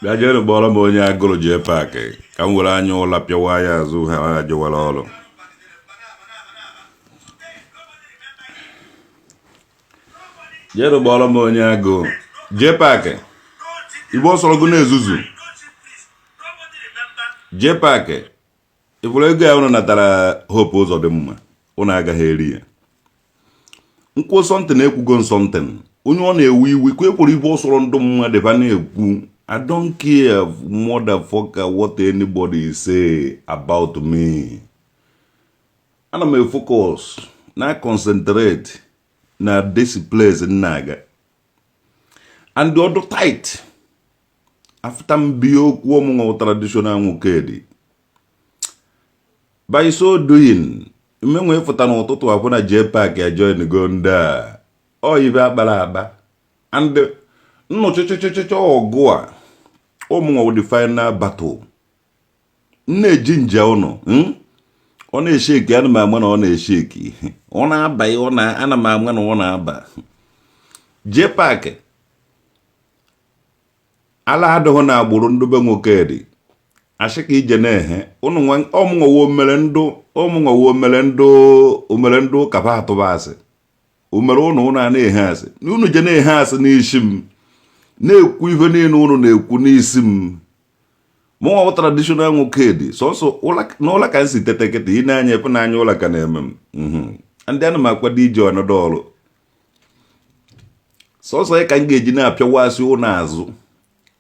bịa jere gbọrọ m onye agụrụ JPAC ka m were anya ụla pịawa ya azụ ha ajụwara ọrụ. Jere gbọrọ m onye agụ JPAC Igbo sọrọ gụ na-ezuzu. JPAC ifuru ego ya unu natara Hope ụzọ dị mma unu agaghị eri ya. Nkwụ sọntịn ekwugo nsọntịn onye ọ na-ewu iwe ka ekwuru ibe ọsọrọ ndụ mmadụ ebe a na-ekwu. I don't care motherfucker what anybody say about me. Ana m focus na concentrate na this place naga. And the other tight. After m okwu ọmụnwa traditional nwoke dị. By so doing, mmenwe fụta n'ụtụtụ akwụ na JPAC ya join go ndị a. Ọ ibe akpara akpa. And nnọchịchịchịchị ọgụ a ụmụnwa the final battle. Na-eji nje ụnụ. Ọ na-esheki ana m ama na ọ na-esheki. Ọ na-aba ana m ama na ọ na-aba. JPAC ala adịghị na agbụrụ ndị be nwoke dị. Ashika ije na-ehe ọmụnwa omere ndụ kapa atụbasị. Umere ụnụ a na-ehe asị. Unu je na-ehe asị n'isi m. Na-ekwu ife niile unu na-ekwu n'isi m. Mụnwa traditional nwoke dị. Sọsọ n'ụlọ ka nsi tete kịta ị na-anya efe n'anya ụlọ ka na-eme m. Ndị ana m akwado ije ọnọdụ ọrụ. Sọsọ ya ka m ga-eji na-apịawasị ụnụ azụ.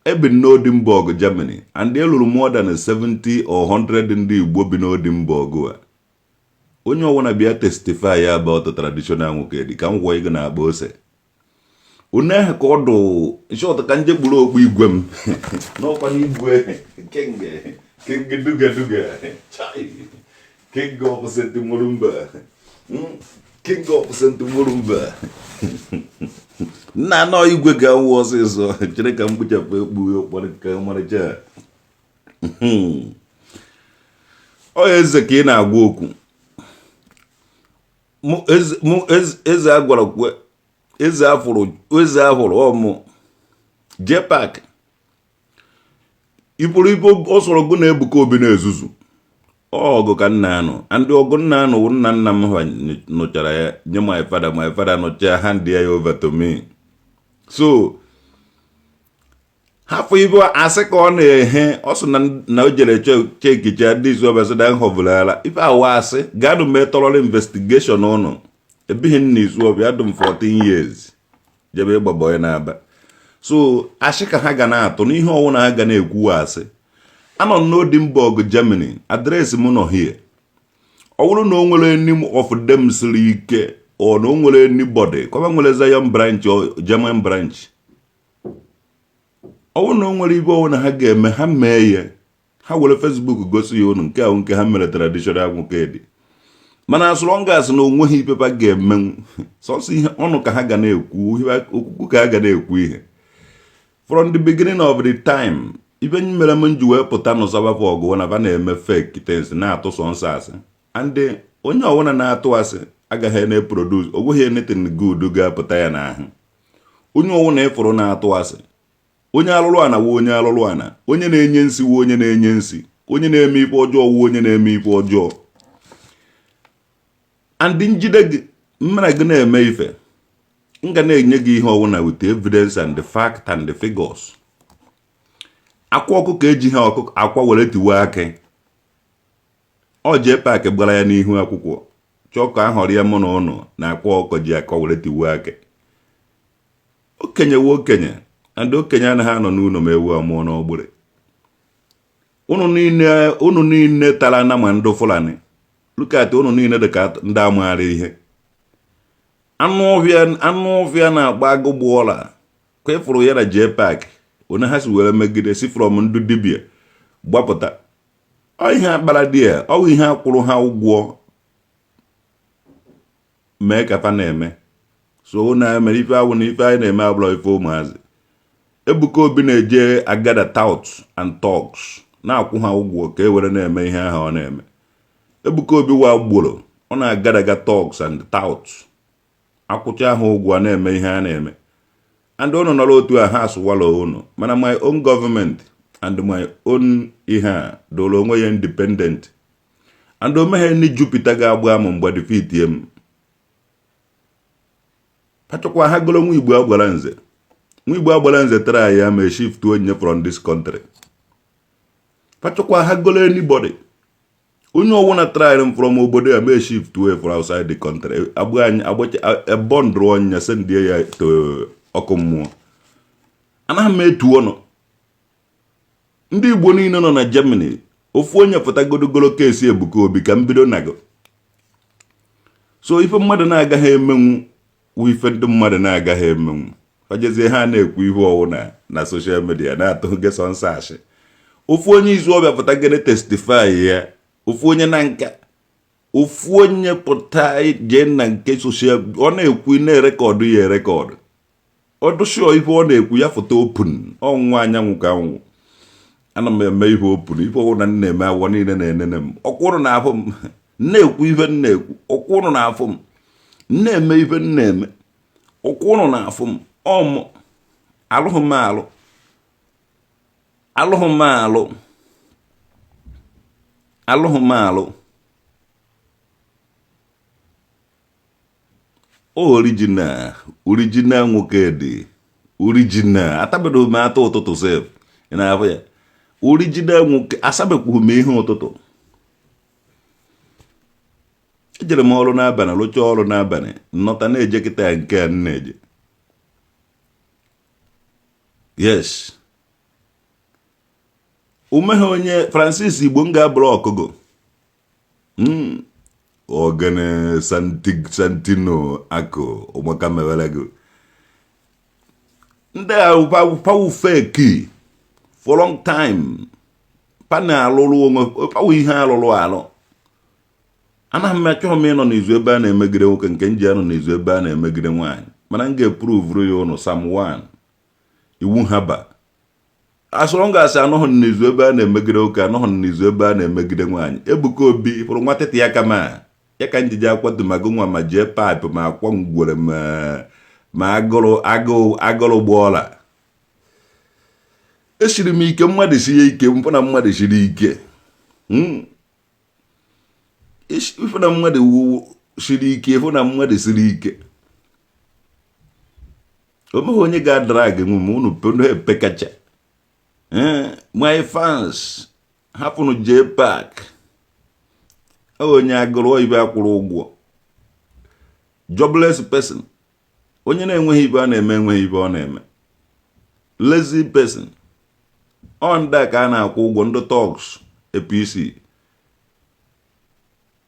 Ebe n'Odinburgh, Germany, and there were more than 70 or 100 Ndi Igbo bi n'Odinburgh. Onye ọwụna bịa testify about the traditional nwoke dị ka m gwọ ego na-agba ose. Une ha ka ọdụ short ka nje gburu okpu igwe m. N'ọkwa n'igwe kenge duga. King of St. Murumba. King of St. Murumba. Na no igwe ga nwo ọsịsọ chere ka m gbuchapụ ekpu okporo ka ọmarịcha. Ọ eze ka ị na-agwa okwu. Eze agwara kwe eze afụrụ ọmụ JPAC ipụrụ ibe ọsọrọ gụ na Ebuka obi na-ezuzu. Ọgụ ka nna anụ ndị ọgụ nna anụ nna m nụchara ya nye my father nụcha hand ya over to me. So hafụ ibe asị ka ọ na-ehe ọsọ na o jere chekicha ndị izu ọbasịda nhọbụlara ife awa asị gadụ mee tọrọrọ investigation ụnụ ebighị nna izu ọbịa adụ m 14 years jebe ịgbabọ ya n'aba. So asị ka ha ga na-atụ n'ihe ọnwụ na ha ga na-ekwu asị. Anọ n'Odinburgh, Germany, adreesị m nọ here. Ọ bụrụ na o nwere any of them siri ike or na o nwere anybody kwaba nwere Zion branch or German branch. Ọ bụrụ na o nwere ibe ọwụ na ha ga-eme ha mee ya ha were Facebook gosi ya unu nke ahụ nke ha mere traditional nwoke dị. Mana as long as na onweghị ipepa ga-eme sọsọ ihe ọnụ ka ha ga na-ekwu okwukwu ka ha ga na-ekwu ihe. From the beginning of the time even mere m nji wee pụta n'ụsọbapụ ọgụ na ba na-eme fake things na-atụ sọ nsọ asị. And onye ọwụna na-atụ asị agaghị na-eproduce ogweghị anything good ga-apụta ya n'ahụ. Onye ọwụna ịfụrụ na-atụ asị. Onye alụrụ ana wụ onye alụrụ ana. Onye na-enye nsi wụ onye na-enye nsi. Onye na-eme ife ọjọọ wụ onye na-eme ife ọjọọ. And njide gị mmara gị na-eme ife m ga na-enye gị ihe ọwụna with evidence and the fact and the figures. Akwa ọkụ ka eji ha ọkụ akwa were tiwe aka. Ọ JPAC gbara ya n'ihu akwụkwọ. Chọọ ka ahọrọ ya mụ na ụnụ na akwa ọkụ ji aka were tiwe aka. Okenye wo okenye and okenye anaghị anọ n'ụlọ ma ewu amụọ n'ọgbụrụ. Unu niile tara na ma ndụ Fulani. Look at unu niile dị ka ndị amaara ihe. Anụ ọhịa na-agba agụgbụ ọla ka ịfụrụ ya na JPAC. Onye ha si were megide si from ndụ dibịa gbapụta. Ọ ihe akpara dị ya ọ ihe akwụrụ ha ụgwọ mee ka fa na-eme. So na mere ife awụ na ife anyị na-eme abụrụ ife ụmụazị. Ebuka obi na-eje agada touts and talks na-akwụ ha ụgwọ ka e were na-eme ihe ahụ ọ na-eme. Ebuka obi wa gboro ọ na-agadaga talks and touts akwụcha ha ụgwọ na-eme ihe a na-eme. And ono nọrọ otu a ha asụwala unu mana my own government and my own ihe dolo onwe ya independent and o mehe ni Jupiter ga-agba m mgbe defeat yem patokwa ha golo nwa Igbo agbara nze try ya me shift onye from this country patokwa ha golo anybody onye owu na try from obodo ya me shift away from outside the country agba anyị a bond onye send ya to okomuo ana me etu ono ndị Igbo niile nọ na Germany ofu onye fotagodogolo kesi Ebuka Obi ka mbido nago so ife mmadụ na-agaghị emenwu ife ndị mmadụ na-agaghị emenwu fajezie ha na-ekwu ihe ọwụ na social media na-atụ geso nsashi ofu onye izu ọbịa fotagene testify ya ofu onye na nka ofu onye pụta je na nke social ọ na-ekwu na-erekọdụ ya erekọdụ ọdụshọ ife ọ na-ekwu ya foto open ọnwa anyanwụ ka anwụ ana m eme ihe open ife ọwụ na na-eme awọ niile na-enene m ọkwụrụ na afọ m na-ekwu ife na-ekwu ọkwụrụ na afọ m na-eme ife na-eme ọkwụrụ na afọ m ọmụ alụghị m alụ original nwoke dị original atabedo m atọ ụtụtụ sef ị na-afọ ya original nwoke asabekwu m ihe ụtụtụ ejere m ọrụ n'abalị lụcha ọrụ n'abalị nnọta na-eje kịta nke a na-eje yes umeghe onye Francis Igbo nga blọkụgo ogene Santino ako ụmụaka mewelego ndị ahụ fake for long time pana alụrụ onwe pawu ihe alụ ana m achọ m ịnọ n'izu ebe a na-emegide nwoke nke nji anọ n'izu ebe a na-emegide nwaanyị mana m ga-eprove ya ụnụ Psalm 1 iwu haba asọrọ m ga-asị anọghị n'izu ebe a na-emegide nwoke anọghị n'izu ebe a na-emegide nwaanyị Ebuka Obi fụrụ nwa tete ya kama ya ka njije akwado mago nwa ma jee paịpụ ma akwa ngwere ma agụrụ gbọọla esiri m ike mmadụ si ya ike mpụ na mmadụ siri ike ife na mmadụ siri ike ife na mmadụ siri ike omeghị onye ga-adrag nwe ma unu pekacha my fans hapụnụ JPAC onye agụrụ ibe akwụrụ ụgwọ jobless person onye na-enweghị ibe a na-eme enweghị ibe ọ na-eme lazy person onda ka a na-akwụ ụgwọ ndị talks APC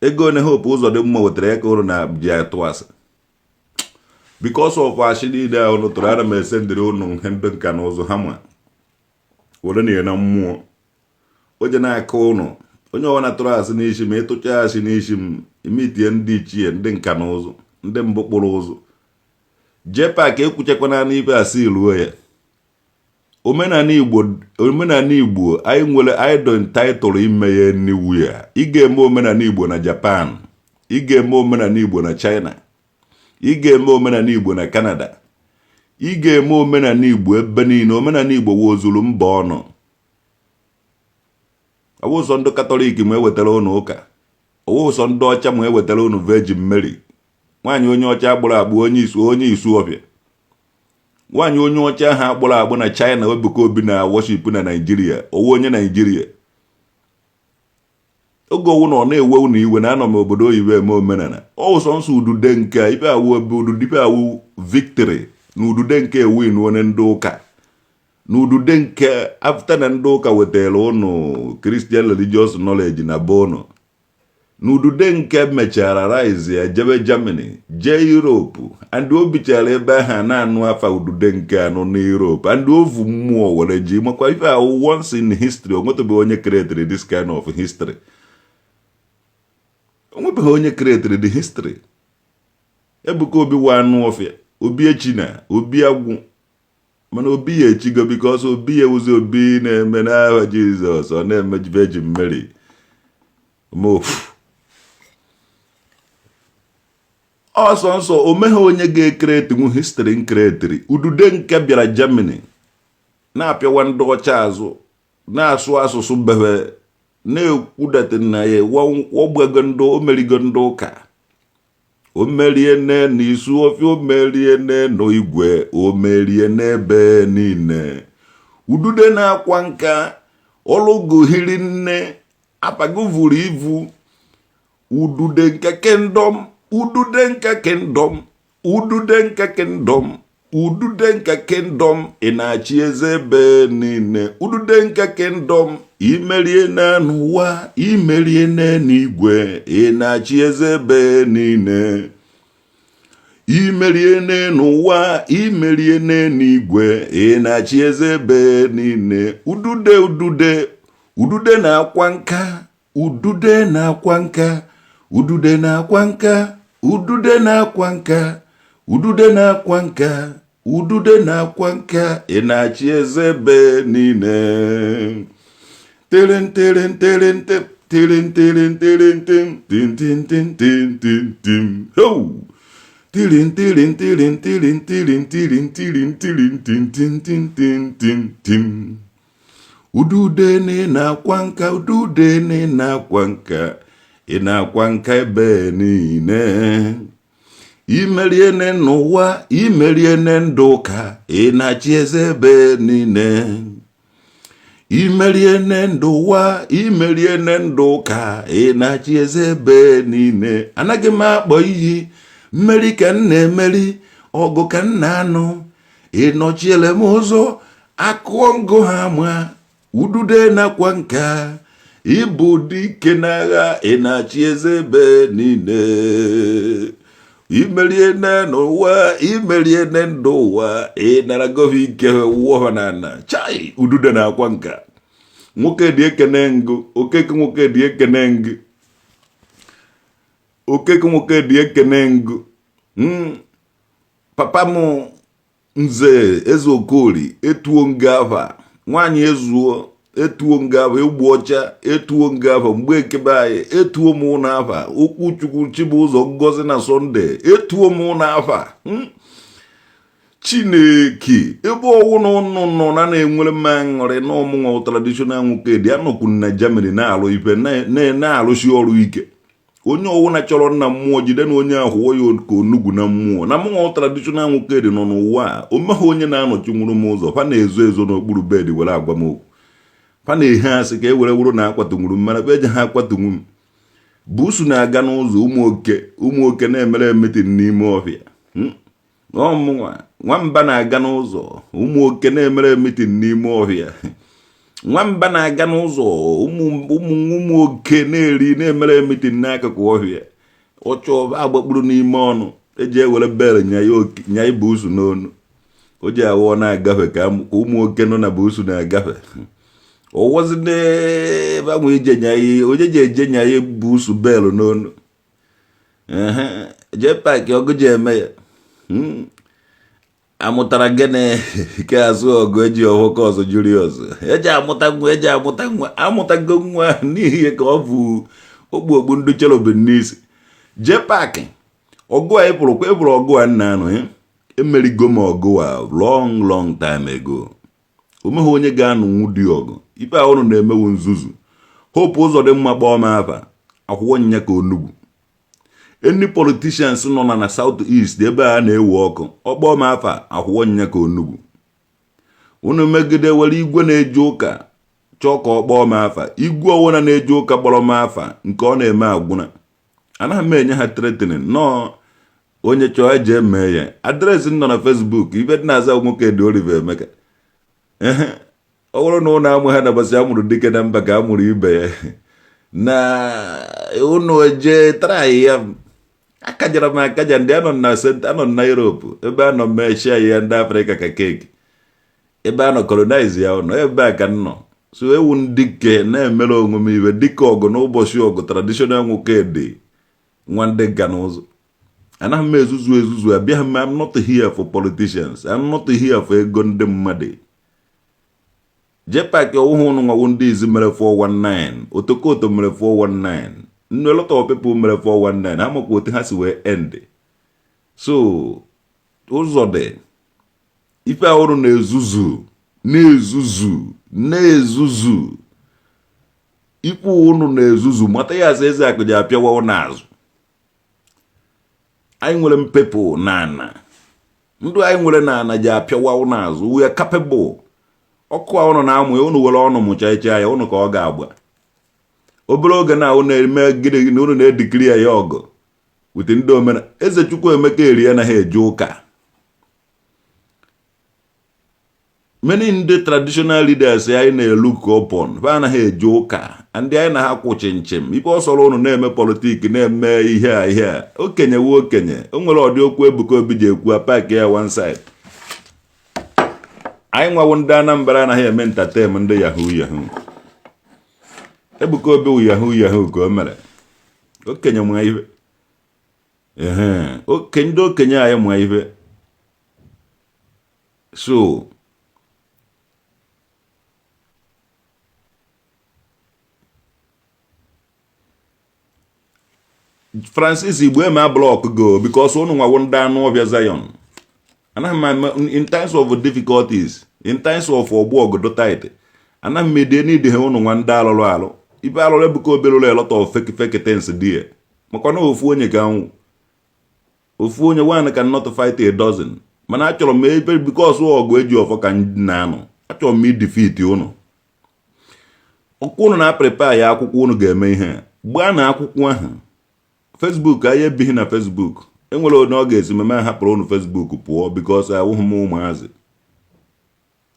ego ne hope ụzọ dị mma wetara ya ka ụrụ na ji atụ asị because of ashi niile ahụ nụtụrụ ana m esendịrị ụnụ ihe ndị nka na ụzụ ha ma were na ya na mmụọ oje na-aka ụnụ onye ọwa na-atụrụ asị n'isi ma ịtụcha asị n'isi m imitie ndị ichie ndị nka na ụzụ ndị mbụ kpụrụ ụzụ JPAC ekwuchekwana n'ibe asị iluo ya omenala Igbo anyị nwere idol title ime ya n'iwu ya ị ga-eme omenala Igbo na Japan ị ga-eme omenala Igbo na China ị ga-eme omenala Igbo na Canada ị ga-eme omenala Igbo ebe niile omenala Igbo wozuru mba ọnụ ọwụsọ ndị Katọlik ma ewetara ụnụ ụka ọwụsọ ndị ọcha ma ewetara ụnụ Virgin Mary nwaanyị onye ọcha agbụrụ agbụ onye isu ọbịa nwaanyị onye ọcha ahụ agbụrụ agbụ na China Ebuka Obi na worship na Nigeria owu onye Nigeria oge owu na ọ na-ewe ụnụ iwe na anọ m obodo oyibo eme omenala ọwụsọ nsọ udude nke ibe awụ ebe ududibe awụ victory na udude nke win onye ndị ụka na udude nke after na ndị ụka wetara ụnụ Christian religious knowledge na bono na udude nke mechara rise ya jebe Germany jee Europe and o bichara ebe ahụ na-anụ afa udude nke anọ na Europe and ovu mmụọ were ji makwa ife ahụ once in history onwetabeghị onye created this kind of history onwebeghị onye created the history Ebuka Obi wa anụ ọfịa Obi echina Obi agwu mana Obi ya echigo because Obi ya ụzọ Obi na-eme n'aha Jizọs ọ na-eme Virgin Mary mofu ọsọ nsọ omeghe onye ga-ekreti nwu history nkretiri udude nke bịara Germany na-apịawa ndị ọcha azụ na-asụ asụsụ bebe na-ekwudata na ya ọgbagando omerigondo ụka omeriene n'isu ofe omeriene n'igwe omerie n'ebe niile udude na-akwa nka ọlụgo hiri nne apago vuru ivu udude nka kingdom udude nka kingdom udude nka kingdom udude nka kingdom ị-na-achị eze ebe niile udude nka kingdom imerie na n'ụwa imerie n'igwe ị-na-achị eze ebe niile imerie n'ụwa imerie n'igwe ị-na-achị eze ebe niile udude udude udude na-akwa nka udude na-akwa nka udude na-akwa nka udude na-akwa nka udude na-akwa nka udude na-akwa nka ị-na-achị eze ebe niile teren teren teren teren teren teren tin tin tin tin tin tin tin ho teren teren teren teren teren teren teren teren tin tin tin tin tin tin udude na-akwa nka udude na-akwa nka ị-na-akwa nka ebe niile imerie n'ụwa imerie ndụ ụka ị-na-achị eze ebe niile imerie ndụ ụwa imerie ndụ ụka ị-na-achị eze ebe niile anaghị m akpọ iyi mmeri ka m na-emeri ọgụ ka m na-anụ ịnọchiele m ụzọ akụọ ngụ ha ma udude na-akwa nka ịbụ dike n'agha ị-na-achị eze ebe niile imerie n'ụwa imerie ndụ ụwa ị-narago ike wụọ na chai udude na-akwa nka nwoke dị ekene ngụ okeke nwoke dị ekene ngụ okeke nwoke dị ekene ngụ papa m nze eze okori etuo ngava nwaanyị ezuo etuo ngava egbu ọcha etuo ngava mgbe ekebe anyị etuo m n'afa okwu chukwu Chibụzọ Ngozi na Sọnde etuo m n'afa Chineke ebe ọwụ na ụnụ nọ na-enwere m aṅụrị na ọmụnwa traditional nwoke dị anọkwu na Germany na-alụ ife na-alụsi ọrụ ike onye ọwụ na chọrọ nna mmụọ jide na onye ahụ ya ka onugwu na mmụọ na mụnwa traditional nwoke dị nọ n'ụwa a omegha onye na-anọchi nwụrụ m ụzọ fa na-ezo ezo n'okpuru bed were agwa m okwu fa na-ehe asị ka e were wụrụ na akwatunwuru mmara be eji ha akwatunwu m busu na-aga n'ụzọ ụmụ oke na-emere meeting n'ime ọhịa ọmụnwa nwamba na-aga n'ụzọ ụmụ oke na-emere meeting n'ime ọhịa nwamba na-aga n'ụzọ ụmụ oke na-eri na-emere meeting n'akụkụ ọhịa ọchọ agbakpuru n'ime ọnụ eji ewere bel nya busu n'onu o ji awọ na-agafe ka ụmụ oke nọ na busu na-agafe ọwọzinegbanwe ije nya onye ji eje nya busu bel n'onu JPAC ọgụ ji eme ya amụtara gịnị ka azụ ọgụ eji ọhụka ọzọ juri ọzọ eji amụta nwa amụtago nwa n'ihi ka ọ bụ ogbu ndị cherobe n'isi JPAC ọgụ a ịpụrụ ọgụ a nna anụ emerigo m ọgụ a long time ago omeghe onye ga-anụ nwụdị ọgụ ife ahụ na-emewu nzuzu Hope Uzodimma kpọọ m afa akwụkwọ nya ka onugwu any politicians nọ na southeast ebe a na-ewe ọkụ ọkpọọ m afa akwụkwọ nya ka onugwu unu megide were igwe na-eje ụka chọọ ka ọ kpọọ m afa igwe ọwụna na-eje ụka kpọrọ m afa nke ọ na-eme agwụna anaghị m enye ha threatening nọ onye chọọ eji eme ya adreesị nọ na Facebook ibe dị na-aza nwoke dị Oliver Emeka ọ bụrụ na ụnụ amụ ha nabasị amụrụ dike na mba ka amụrụ ibe ya na ụnụ eje trai ya akajara m akaja ndị anọ na Europe ebe anọ meshia ya ndị Afrịka ka keki ebe anọ colonize ya ụnọ ebe a ka nọ so ewu ndike na-emere onwe m ibe dịka ọgụ n'ụbọchị ọgụ traditional nwoke dị nwa ndị nka n'ụzọ anaghị m ezuzu abịaghị m I'm not here for politicians I'm not here for ego ndị mmadụ JPAC ọwụhụ ụnụ nwawo ndị izi mere 419 otokoto mere 419 nnu a lot of people mere 419 ha makwa otu ha si wee end so ụzọ dị ife ahụrụ na-ezuzu na-ezuzu ikwu unu na-ezuzu mata ya eze akụ ji apịawa n'azụ. Anyị nwere mpepo n'ana ndụ anyị nwere n'ana ji apịawa n'azụ. We are capable. Ọkụ a unu na-amụ ya unu were ọnụ mụcha iche ya unu ka ọ ga-agba obere oge na unu eme gịnị na unu na-edikiri ya ọgụ wit ndị omenala. Eze Chukwuemeka eri anaghị eje ụka. Many ndị traditional leaders anyị na-look upon ba anaghị eje ụka ndị anyị na ha kwụ chinchem ibe ọsọrọ unu na-eme politik na-eme ihe a okenye wuo okenye. O nwere ọdị okwu Ebuka Obi ji ekwu apaki ya one side. Anyị nwawo ndị Anambra anaghị eme entertain ndị yahoo. Ebuka Obi wu yahoo ka o mere. Okenye mwa ibe. Ndị okenye anyị mwa ibe. So Francis Igbo eme block go because unu nwawo ndị anụ ọbịa Zion. In times of difficulties, in times of ogodo tight, and I'm made any de unu nwa ndị alụrụ. Ibe alụrụ Ebuka Obi lụrụ a lot of fake things there. Maka na ofu onye ka anwụ. Ofu onye one cannot fight a dozen. Mana achọrọ m ebe because ọgụ eji ọfọ ka ndị na-anụ. Achọrọ m defeat unu. Ọkụ unu na-prepare ya akwụkwọ unu ga-eme ihe. Gbaa na akwụkwọ ahụ. Facebook anyị ebighị na Facebook. Enwere onye ọ ga-esi meme hapụrụ unu Facebook pụọ because awụghị m ụmụazị.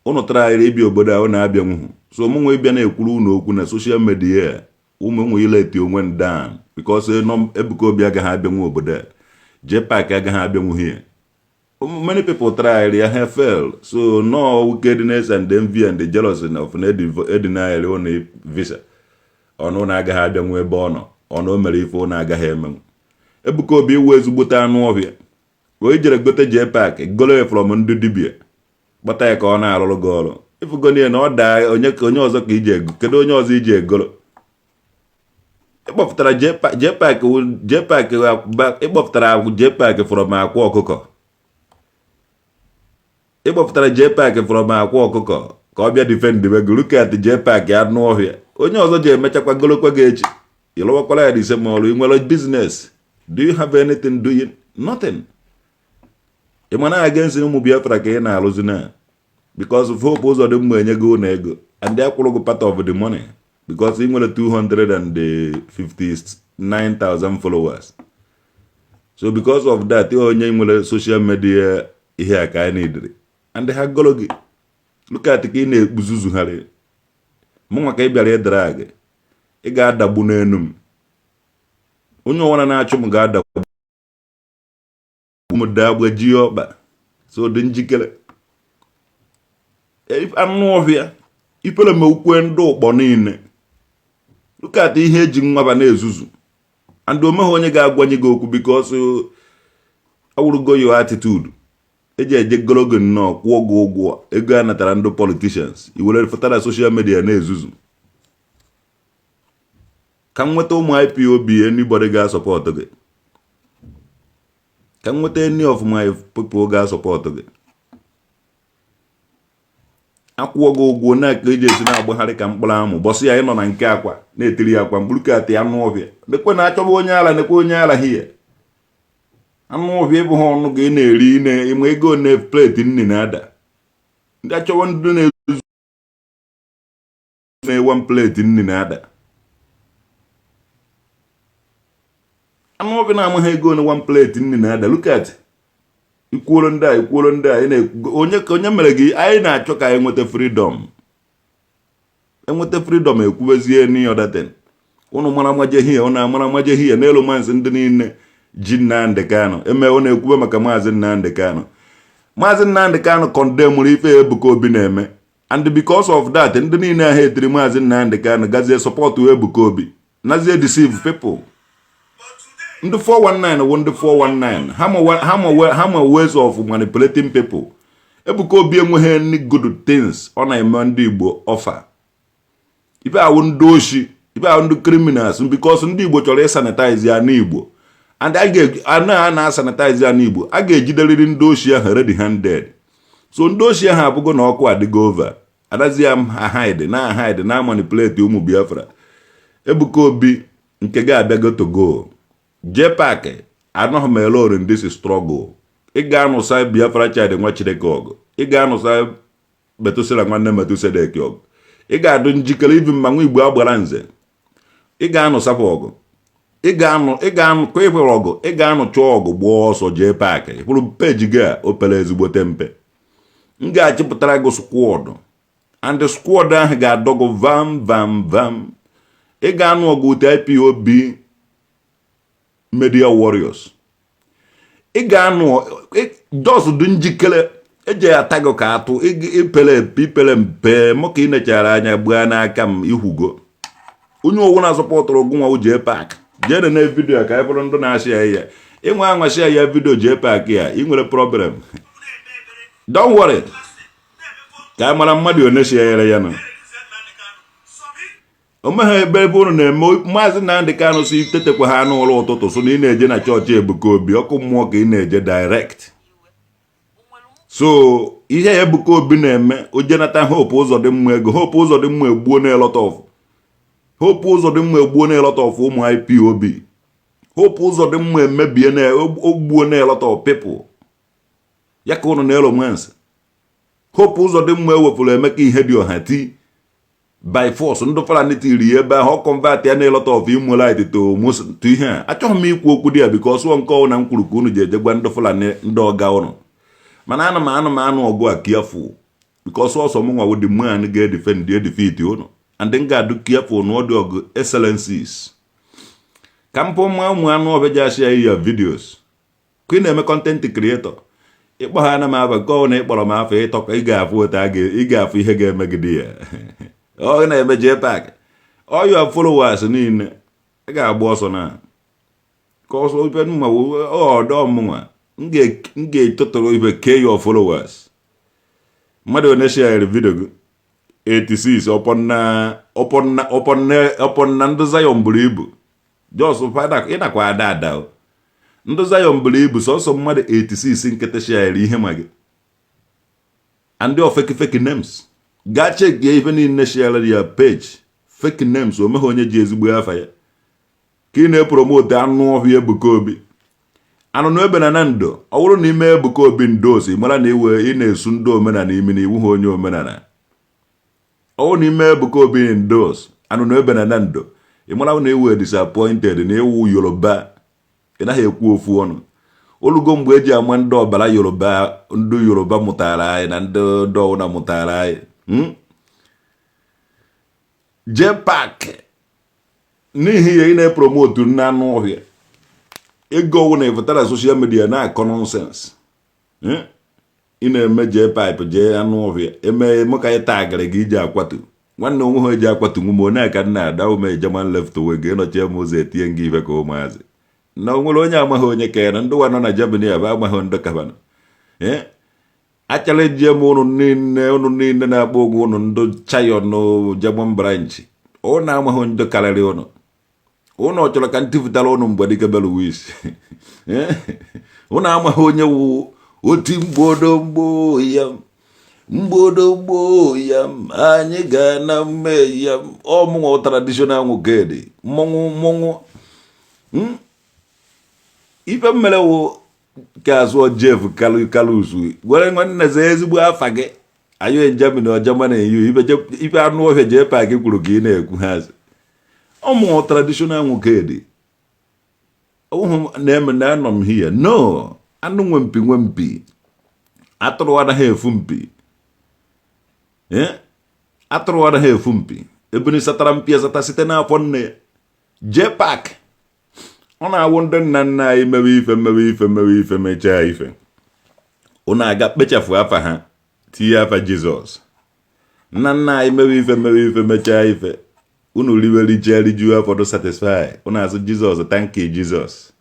Unu tara ibi obodo ahụ na-abịa nwụhụ. So mụ nwe ịbịa na-ekwuru unu okwu na social media ụmụ nwe ileti onwe down because Ebuka Obi agaghị abịa nwe obodo. JPAC agaghị abịa nwe here. Many people tried, have failed. So no wickedness and envy and the jealousy of a denial on a visa. Or no agaghị abịa nwe ebe ọ nọ. Ọ na o mere ife ọ na-agaghị eme. Ebuka Obi iwu ezigbote anụ ọbịa. Wee jere gote JPAC golo from ndị dibịa. Gbata ya ka ọ na-alụrụ gị ọrụ. Ifugoni na ọ daa onye ọzọ ka ije ego. Kedu onye ọzọ ije egolo? Ịkpọpụtara JPAC from akwa ọkụkọ. Ịkpọpụtara JPAC from akwa ọkụkọ ka ọ bịa defend the ego. Look at JPAC anụ ọbịa. Onye ọzọ je emechakwa golokwa gị echi. Ịlụwakwala ya dise ma ọrụ inwere business. Do you have anything doing? Nothing. Imana against ụmụ Biafra ka ị na-alụzi na because of hope ụzọ dị mma enye gị na ego and they akwụrụ gị part of the money because ị nwere 259,000 followers. So because of that onye nwere social media ihe a ka anyị neediri and ha golo gị look at ka ị na-ekpuzuzugharị mụnwa ka ị bịara ịdara gị ị ga-adagbu n'enu m onye ọwara na-achụ m ga-adagbu ụmụdagba ji ọkpa so dị njikere anụ ọhịa ipere m ukwe ndị ụkpọ niile lukata ihe eji nwaba na-ezuzu and omeghị onye ga-agwanye gị okwu because awụrụgo your attitude eji eje gologo nnọọ kwụọ gị ụgwọ ego a natara ndị politicians iwere foto na social media na-ezuzu ka m nweta ụmụ IPOB anybody ga-support gị ka m nweta any of my people ga-support gị akwụọ gị ụgwọ na-eke eji esi na-agbagharị ka mkpụrụ amụ bọsị ya ịnọ na nke akwa na-etiri akwa mkpụrụ ka atị anụ ọbịa nekwe na-achọba onye ala nekwe onye ala hie anụ ọbịa ịbụ ha ọnụ gị na-eri ịma ego na plate nni na-ada ndị achọwa ndị na-ezu na-ewe plate nni na-ada anụ ọbịa na-amaghị ego na one plate nni na-ada look at ikwuoro ndị a onye mere gị anyị na-achọ ka anyị nweta freedom ekwubezie n'ihe ọdaten ụnụ mara maje hie ụnụ amara maje hie n'elu maazị ndị niile ji Nnamdi Kanu eme ọ na-ekwube maka maazị Nnamdi Kanu condemned ife Ebuka Obi na-eme and because of that ndị niile ahụ etiri maazị Nnamdi Kanu gazie support Ebuka Obi nazie deceive people. Ndị 419 wụ ndị 419 ha ma ways of manipulating people. Ebuka Obi enweghị any good things ọ na-eme ndị Igbo offer. Ibe awụ ndị oshi, ibe awụ ndị criminals because ndị Igbo chọrọ ịsanitize ya n'Igbo and a na-sanitize ya n'Igbo a ga-ejiderịrị ndị oshi ahụ ready handed so ndị ochie ha abụgo na ọkụ adịgo over adazie m hide na manipulate ụmụ Biafra. Ebuka Obi nke ga-abịago Togo JPAC anọghị m alone in this struggle. Ị ga-anụsa Biafra child nwa Chineke ọgụ, ị ga-anụsa Metusela nwanne Metusedeki ọgụ, ị ga-adụ njikere ibi mmanwụ Igbo agbara nze, ị ga-anụsapụ ọgụ, ị ga-anụ kwa ịhụrụ ọgụ, ị ga-anụcha ọgụ gbaa ọsọ JPAC. Ịhụrụ peji gị a o pere ezigbote mpe. M ga-achịpụtara gị squad and the squad ahụ ga-adọgụ vam. Ị ga-anụ ọgụ ute IPOB media warriors. Ị ga-anụ jos dị njikere eji atago ka atụ ipele mpe maka ị nechara anya gbaa n'aka m ihugo. Onye owu na-asọpọtụrụ gụ nwa JPAC jere na vidio ka anyị bụrụ ndị na-asị ya ịnwe anwasị ya vidio JPAC ya ị nwere problem. Don't worry. Ka mara mmadụ one shiere ya nọ. Omegha ebe unu na-eme Maazị Nnamdi Kanu si tetekwa ha n'ụlọ ụtụtụ so na ị na-eje na chọọchị Ebuka Obi ọkụ mmụọ ka ị na-eje direct. So ihe Ebuka Obi na-eme o jenata Hope Uzodimma ego. Hope Uzodimma egbuo na lot of Hope Uzodimma egbuo na lot of ụmụ IPOB. Hope Uzodimma emebie na ogbuo na lot of people. Ya ka unu na-elo nwansi. Hope Uzodimma ewepụrụ Emeka ihe dị ọha ti by force ndị Fulani tiri ebe ahụ convert ya na lot of Imolite to ihe a. Achọghị m ikwu okwu dị ya because nke ọwụ na mkwuru ka unu ji ejegwa ndị Fulani ndị ọga ụnụ. Mana anụ ọgụ a careful because ọsọ m nwa wụ the man ga-defeat ụnụ and m ga-adụ careful na ọdị ọgụ excellencies. Ka mpụ ma ụmụ anụ ọbịa share ya videos. Ka ị na-eme content creator. Ịkpọ ha na m aba nke ọwụ na ịkpọrọ m afọ ịtọka ị ga-afụ otu ị ga-afụ ihe ga-emegide ya. Ọ na-eme JPAC. All your followers niile ị ga-agba ọsọ na ka ọsọ ibe mma ọdọ ọmụnwa m ga-etotoro ibe ke your followers. Mmadụ one share video gị 86 ọpọn na ndị Zion buru ibu just ịnakwa ada ndị Zion buru ibu sọsọ mmadụ 86 nkịtị share ihe ma gị and your fake names. Ga check ya ife niile share ya page fake names o meghe onye ji ezigbo afa ya ka ị na-epromote anụ ọhịa Ebuka Obi. Anụ n'ebe na ndụ ọ bụrụ na ime Ebuka Obi ndozi mara na ị na-esu ndị omenala ime na iwu ha onye omenala. Ọ bụrụ na ime Ebuka Obi ndozi anụ n'ebe na ndụ ị mara na iwe disappointed na iwu Yoruba ị naghị ekwu ofu ọnụ. Olugo mgbe eji ama ndị ọbara Yoruba ndị Yoruba mụtara anyị na ndị ọwụna mụtara anyị. JPAC n'ihi ya ị na-epromote n'anụ ọhịa ego ọwụ na-evetara social media na-akọ nonsense. Ị na-eme JPAC jee anụ ọhịa eme maka ya tagara gị iji akwatu nwanne onwe ha eji akwatu nwume onye aka nna ada ume German left away ga ịnọchi m ụzọ etinye ngị ife ka ụmụazị na onwere onye amaghị onye ka ya na ndị wa nọ na Germany aba amaghị ndị kabana. Achara eji m ụnụ niile na-akpọ ogwe ụnụ ndị Chayon German branch ụnụ amaghị ndị karịrị ụnụ. Ụnụ chọrọ ka ntifụtara ụnụ mgbe dịka Beluwis. Ụnụ amaghị onye wụ oti mgbodomgbo ya anyị ga na mme ya ọmụnwa traditional nwoke dị mmọnwụ ife mmere wụ ka azụ Jeff Kalusu gwere nwanne za ezigbo afa gị ayo Germany o Germany eyu ife anụ ọhịa JPAC kwuru ka ị na-ekwu hazi ọmụnwa traditional nwoke dị na-eme na anọ m hie no anụ nwe mpi atụrụ anaghị efu mpi. Atụrụ anaghị efu mpi ebuni satara mpi asata site n'afọ nne ya. JPAC ọ na-awụ ndị nna nna anyị mewe ife mechaa ife ọ na-aga kpechafu afa ha tinye afa Jizọs. Nna nna anyị mewe ife mechaa ife unu rijuo afọ do satisfy unu azụ Jizọs thank you Jesus.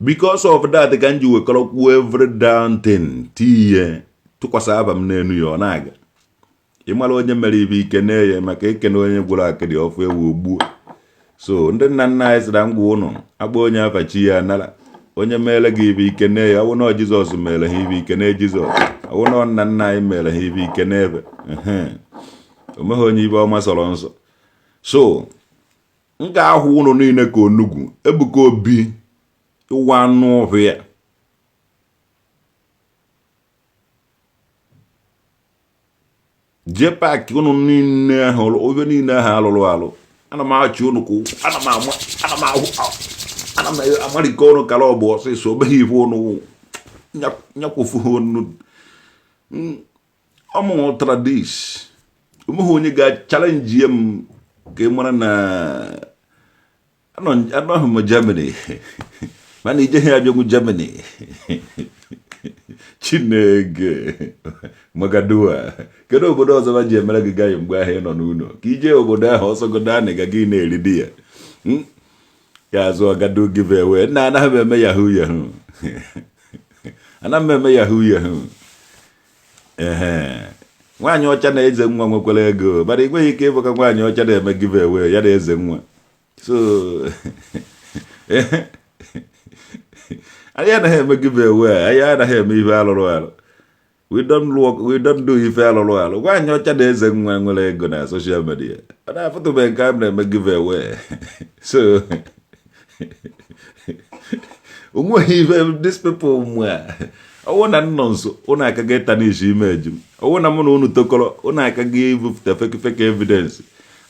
Because of that ka nji wekọrọ kwuo every down thing tiye tụkwasị aba m n'enu ya ọ na-aga. Ị mara onye mere ibe ike na-eye maka ikene onye gwụrụ akịrị ọfụ ewu ogbuo. So ndị nna nna anyị sịra ngwa ụnụ akpọ onye afa chi ya nara onye mere gị ibe ike ne ya, ọwụ na Jizọs mere ha ibe ike ne Jizọs, ọwụ na nna nna anyị mere ha ibe ike n'ebe omeghị onye ibe ọma sọrọ nsọ. So m ga-ahụ ụnụ niile ka onugwu Ebuka Obi ịwa anụ ọhịa JPAC ụnụ niile ahụ ofe niile ahụ alụrụ alụ. Ana m achị ụnụ ka ana m amalike ọnụ kara ọgbụ ọsịsọ obeghị ife ụnụ nyakwofu ha ọnụ ọmụ tradis. Omeghị onye ga-chalenji ya m ka ị mara na anọghị m Germany mana ijeghị abịagwu Germany Chineke Magadua kedu obodo ọzọ ma ji emere gị gaghị mgbe ahụ ị nọ n'ụlọ ka ije obodo ahụ ọsọgodo a na-ga gị na-eri di ya ka azụ ọgado give away na anaghị m eme yahoo yahoo anaghị m eme yahoo yahoo. Nwaanyị ọcha na eze nwa nwekwara ego mana ị nweghị ike ịbụka nwaanyị ọcha na-eme give away ya na eze nwa. So anyị anaghị eme give away, anyị anaghị eme ife alụrụ alụ. We don't do ife alụrụ alụ. Nwaanyị ọcha na eze nwa nwere ego na social media ọ na-afụtụbe nke a na-eme give away. So onweghị ife these people mwa ọwụ na nnọ nso ụnụ aka ga tarnish image m, ọwụ na mụ na ụnụ tokọrọ ụnụ aka ga ibupụta fake evidence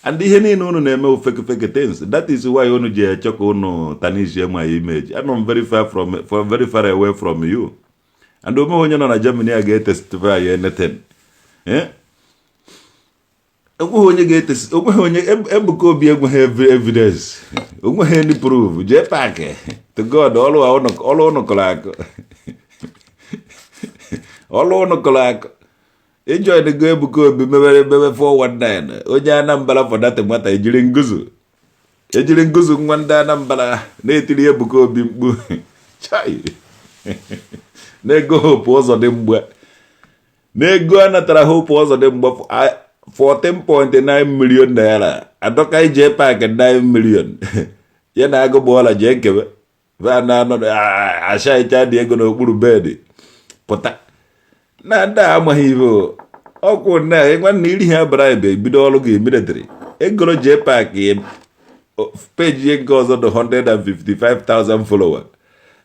and ihe niile ụnụ na-eme fake things. That is why ụnụ ji eche ka ụnụ tarnish my image. Anọ m very far away from you and ome onye nọ na Germany a ga-etestify anything. Onweghị onye Ebuka Obi enweghị evidence, onweghị any proof. JPAC to God ọlụ ụnụ kọrọ akụ ọlụ ụnụ kọrọ akụ. Enjoy go Ebuka Obi mebere 419 onye Anambra for that matter ejiri nguzu nwa ndị Anambra na-etiri Ebuka Obi mkpu chai na-ego Hope Uzodimgba na-ego anatara Hope Uzodimgba 14.9 million naira adọka JPAC 9 million ya na agụ bọọla jee nkebe na anọ ashaicha dị ego n'okpuru bedi pụta na ndị amaghị ibe ọkwụ na nwanne iri ha bara ebe bido ọrụ gị immediately egoro JPAC peji nke ọzọ dị 155,000 followers,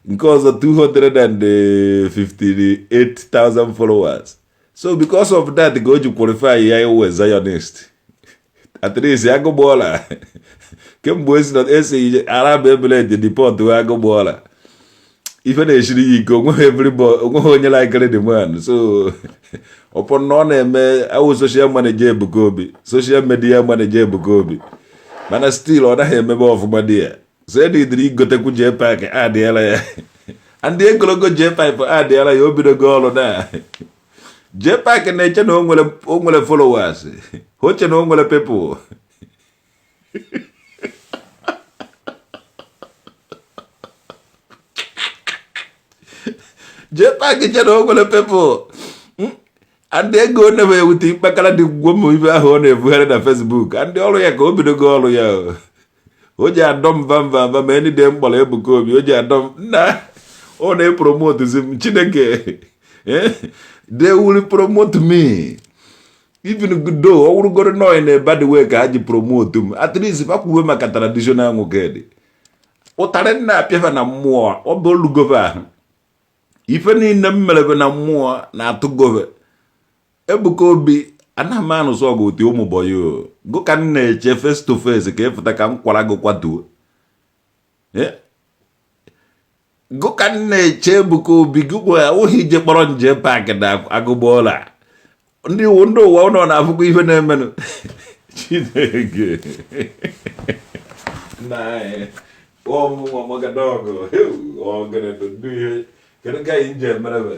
nke ọzọ 258,000 followers. So because of that ka o ji qualify ya iwe Zionist. At least agụgbọọla kemgbe esi Arab Emirates deport agụgbọọla ife na-eshiri ya ike onweghị onye like the man. So ọpọn na ọ na-eme awụ social manager Ebuka Obi, social media manager Ebuka Obi, mana still ọ naghị emebe ọfụma dị ya. So edidiri igotekwu JPAC adịala ya ndị egologo JPAC adịala ya obidogo ọrụ na JPAC na-eche na o nwere followers, oche na o nwere people. JPAC che na o nwere people and ego na ewute ịkpakara dị gwom ibe ahụ ọ na-ebugharị na Facebook ndị ọrụ ya ka o bidogo ọrụ ya. O ji adọm vamvamba ma ndị dị mkpọrọ Ebuka Obi o ji adọm nna ọ na-epromote m Chineke. They will promote me even though ọ wụrụgoro nọ in a bad way ka ha ji promote m. At least fakwuwe maka traditional nwoke dị ụtarị nna apịafa na mmụọ ọ bụ olugove ahụ ife niile m merebe na mmụọ na-atụgove. Ebuka Obi anaghị m anụsọ ọgụ otu ụmụ boyo gụ ka m na-eche face to face ka ịfụta ka m kwara gị kwatuo gụ ka m na-eche Ebuka Obi gụgwụ ohi ije kpọrọ nje pak na agụgbọọla ndị ụwa ụnọ na-afụkwa ife na-emenụ Chineke ọmụnwa magadọgụ ọgịrịdụ ndị ihe kedu ka anyị nje merebe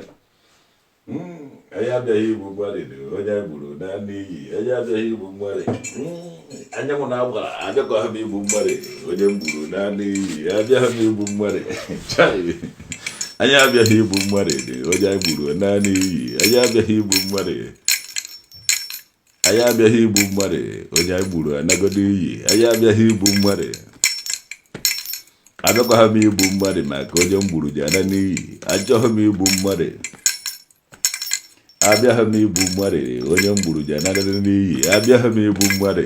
anyị abịaghị igbu mmadụ onye gburu na n'iyi anyị abịaghị igbu mmadụ anyanwụ na-agbara abịakọghị m igbu mmadụ onye gburu na n'iyi abịaghị m igbu mmadụ anyị abịaghị igbu mmadụ onye gburu na n'iyi anyị abịaghị igbu mmadụ anyị abịaghị igbu mmadụ onye gburu anagodo iyi anyị abịaghị igbu mmadụ abịakwa m igbu mmadụ maka onye mgburu ji ana n'iyi achọghị m igbu mmadụ abịaghị m igbu mmadụ onye mgburu ji ana n'iyi abịaghị m igbu mmadụ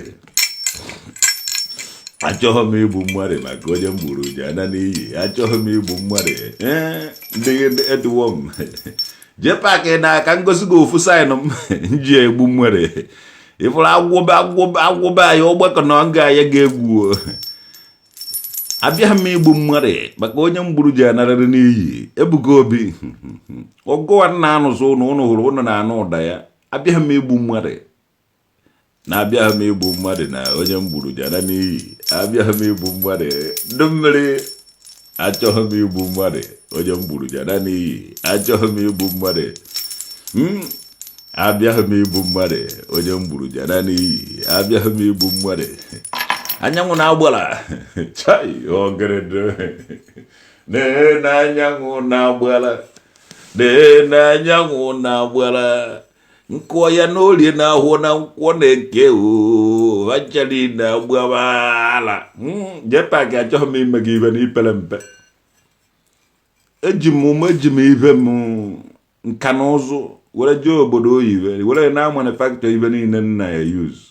achọghị m igbu mmadụ maka onye mgburu ji ana n'iyi achọghị m igbu mmadụ ndị eduwo m JPAC na ka ngosi gị ofu saịnụ m ji egbu mmadụ ịfụrụ agwụba anyị ọgbakọ na nga anyị ga-egwu abịaghị m igbu mmadụ maka onye mgburu ji anarịrị n'iyi Ebuka Obi ọgụwa na-anụsị ụnụ hụrụ ụnụ na-anụ ụda ya abịaghị m igbu mmadụ na abịaghị m igbu mmadụ na onye mgburu ji ana n'iyi abịaghị m igbu mmadụ ndị mmiri achọghị m igbu mmadụ onye mgburu ji ana n'iyi achọghị m igbu mmadụ abịaghị m igbu mmadụ onye mgburu ji ana n'iyi abịaghị m igbu mmadụ anyanwụ na-agbala chai ọgịrịdị na-anyanwụ na-agbala na-anyanwụ na-agbala nkụọ ya n'olie na-ahụ na nkwọ na-eke achara na-agbala JPAC achọghị m ime gị ibe na ipere mpe eji m ibe m nka na ụzụ were jee obodo oyibo were na manufacture ibe niile nna ya use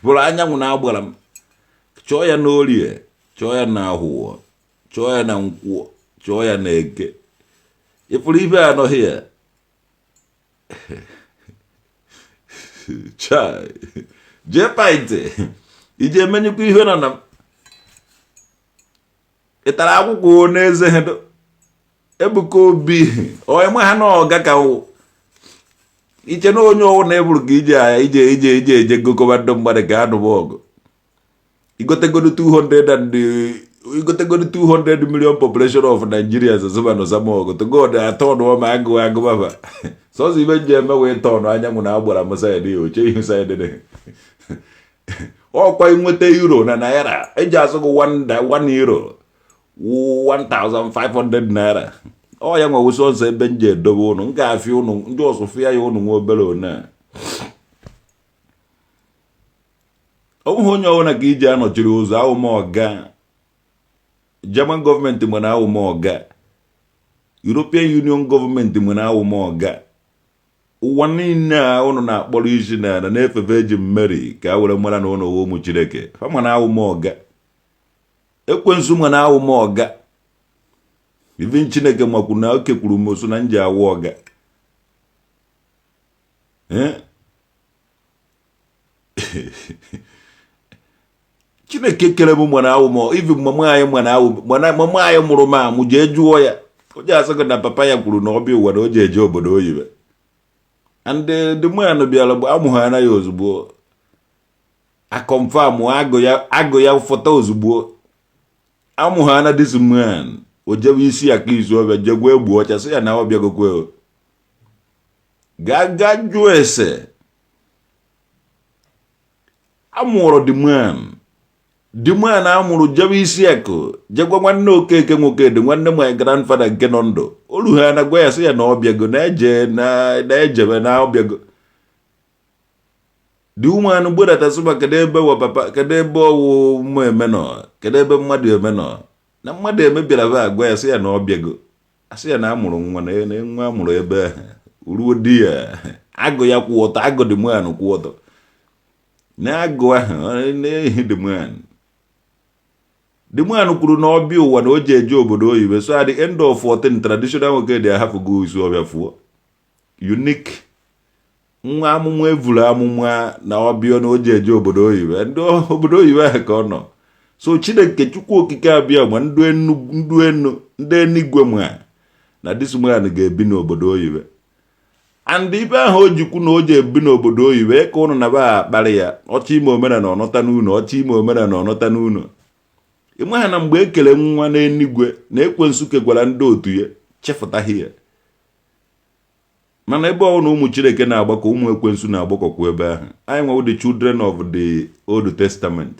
bụrụ anyanwụ na-agbara m chọọ ya n'orie chọọ ya na ahụọ chọọ ya na nkwọ chọọ ya na eke ịfụrụ ibe anọghị ya chai JPAC iji emenyekwa ihe nọ na m ịtara akwụkwọ n'eze hedo Ebuka Obi onye ha na ọga ka iche na onye ọwụ na-eburu ka ije aya ije eje gokọba ndị mmadụ ka anụba ọgụ igotegodo 200 million population of Nigeria zazụba n'Ozamọgụ to God atọnụ ma agụ baba sọsọ ibe nje eme wee tọnụ anyanwụ na agbara m sayịdị ya oche ihe sayịdị ọkwa inweta euro na naira eji asụ gị 1 euro 1,500 naira ọ ya nwe wụsọ nsọ ebe nje edobe ụnụ m ga-afịa ụnụ ndị ọsụfịa ya ụnụ nwe obere one ọ bụghị onye ọbụla ka iji anọchiri ụzọ awụmọga German gọọmenti nwere awụmọga European Union gọọmenti nwere awụmọga ụwa niile a ụnụ na-akpọrọ isi n'ala na-efe Virgin Mary ka a were mara na ụnụ ụmụ Chineke ha nwere awụmọga ekwensu nwere awụmọga even Chineke makwu na oke kwuru mosu na nje awụ ọga Chineke kere m mana awụ even mama anyị mana awụ mama anyị mụrụ m amụ jee jụọ ya onye asị na papa ya kwuru na ọbịa ụwa na o ji eje obodo oyibo and the man bịara amụ ha anaghị ozugbo akọmfam agụ ya foto ozugbo amụ ha na this man o jebe isi aka izu ọbịa jegwa egbu ọcha sị ya na ọbịa gokwe ga jụọ ese amụrụ the man amụrụ jebe isi akụ jegwa nwanne Okeke nwoke dị nwanne my grandfather nke nọ ndụ olu ha na gwa ya sị ya na ọbịago na-ejebe na ọbịago the woman gbedata sịba kedu ebe wa papa kedu ebe ọwụ ụmụ emenọ kedu ebe mmadụ emenọ na mmadụ emebiara ba agwa ya sị ya na ọbịago asị ya na amụrụ nwa na nwa amụrụ ebe ruo di ya agụ ya kwụ ọtọ agụ dị man kwụ ọtọ na agụ ahụ na-ehi the man kwuru na ọbịa ụwa na o ji eje obodo oyibo so at the end of 14 traditional nwoke dị ahafụgo isi ọbịa fụọ unique nwa amụma evuru amụma na ọbịa na o ji eje obodo oyibo ndị obodo oyibo ahụ ka ọ nọ so Chineke Chukwu okike abịa ma ndị enigwe ma na this man ga-ebi n'obodo oyibo and ibe ahụ o jikwu na o ji ebi n'obodo oyibo ka ụnụ na ba akparị ya ọchị ime omenala ọnọta n'ụlọ ọchị ime omenala ọnọta n'ụlọ ịma ha na mgbe ekele nwa n'enigwe na ekwensu kekwara ndị otu ya chefụtaghị ya mana ebe ọ na ụmụ Chineke na-agbakọ ụmụ ekwensu na-agbakọkwa ebe ahụ anyị nwewo the children of the Old Testament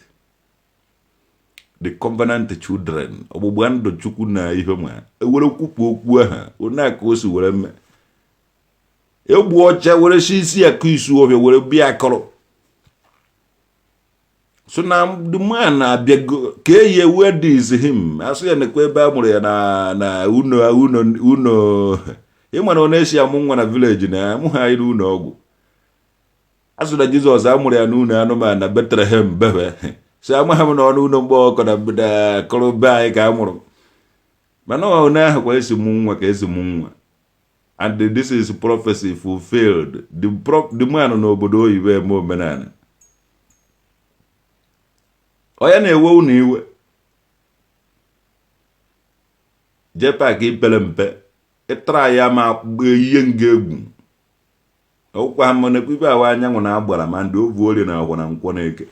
the covenant children ọgbụgba ndụ Chukwu na ihe ma ewere kwupụ okwu aha onye aka o si were mme egbu ọcha were si isi akụ isu ọbịa were bịa akọrọ So now the man abịago ka ye where is him asụ ya nekwa ebe a mụrụ ya na uno ị mara ọ na-esi amụ nwa na village na amụ ha iri uno ọgwụ asụ na Jizọs amụrụ ya n'uno anụmanụ na Bethlehem bebe so amaghị m na ọnụ uno mgbe ọkọ na kọrọ be anyị ka a mụrụ mana ọ na-ahụ kwa esi mụ nwa ka esi mụ nwa and this is prophecy fulfilled the man n'obodo oyibo eme omenala onye na-ewe unu iwe JPAC ipele mpe ịtara ya ma gbe ihe nga egwu ọkwa m na ibe awa anyanwụ na agbara ma ndị ovu orie na agwa na nkwọ na-eke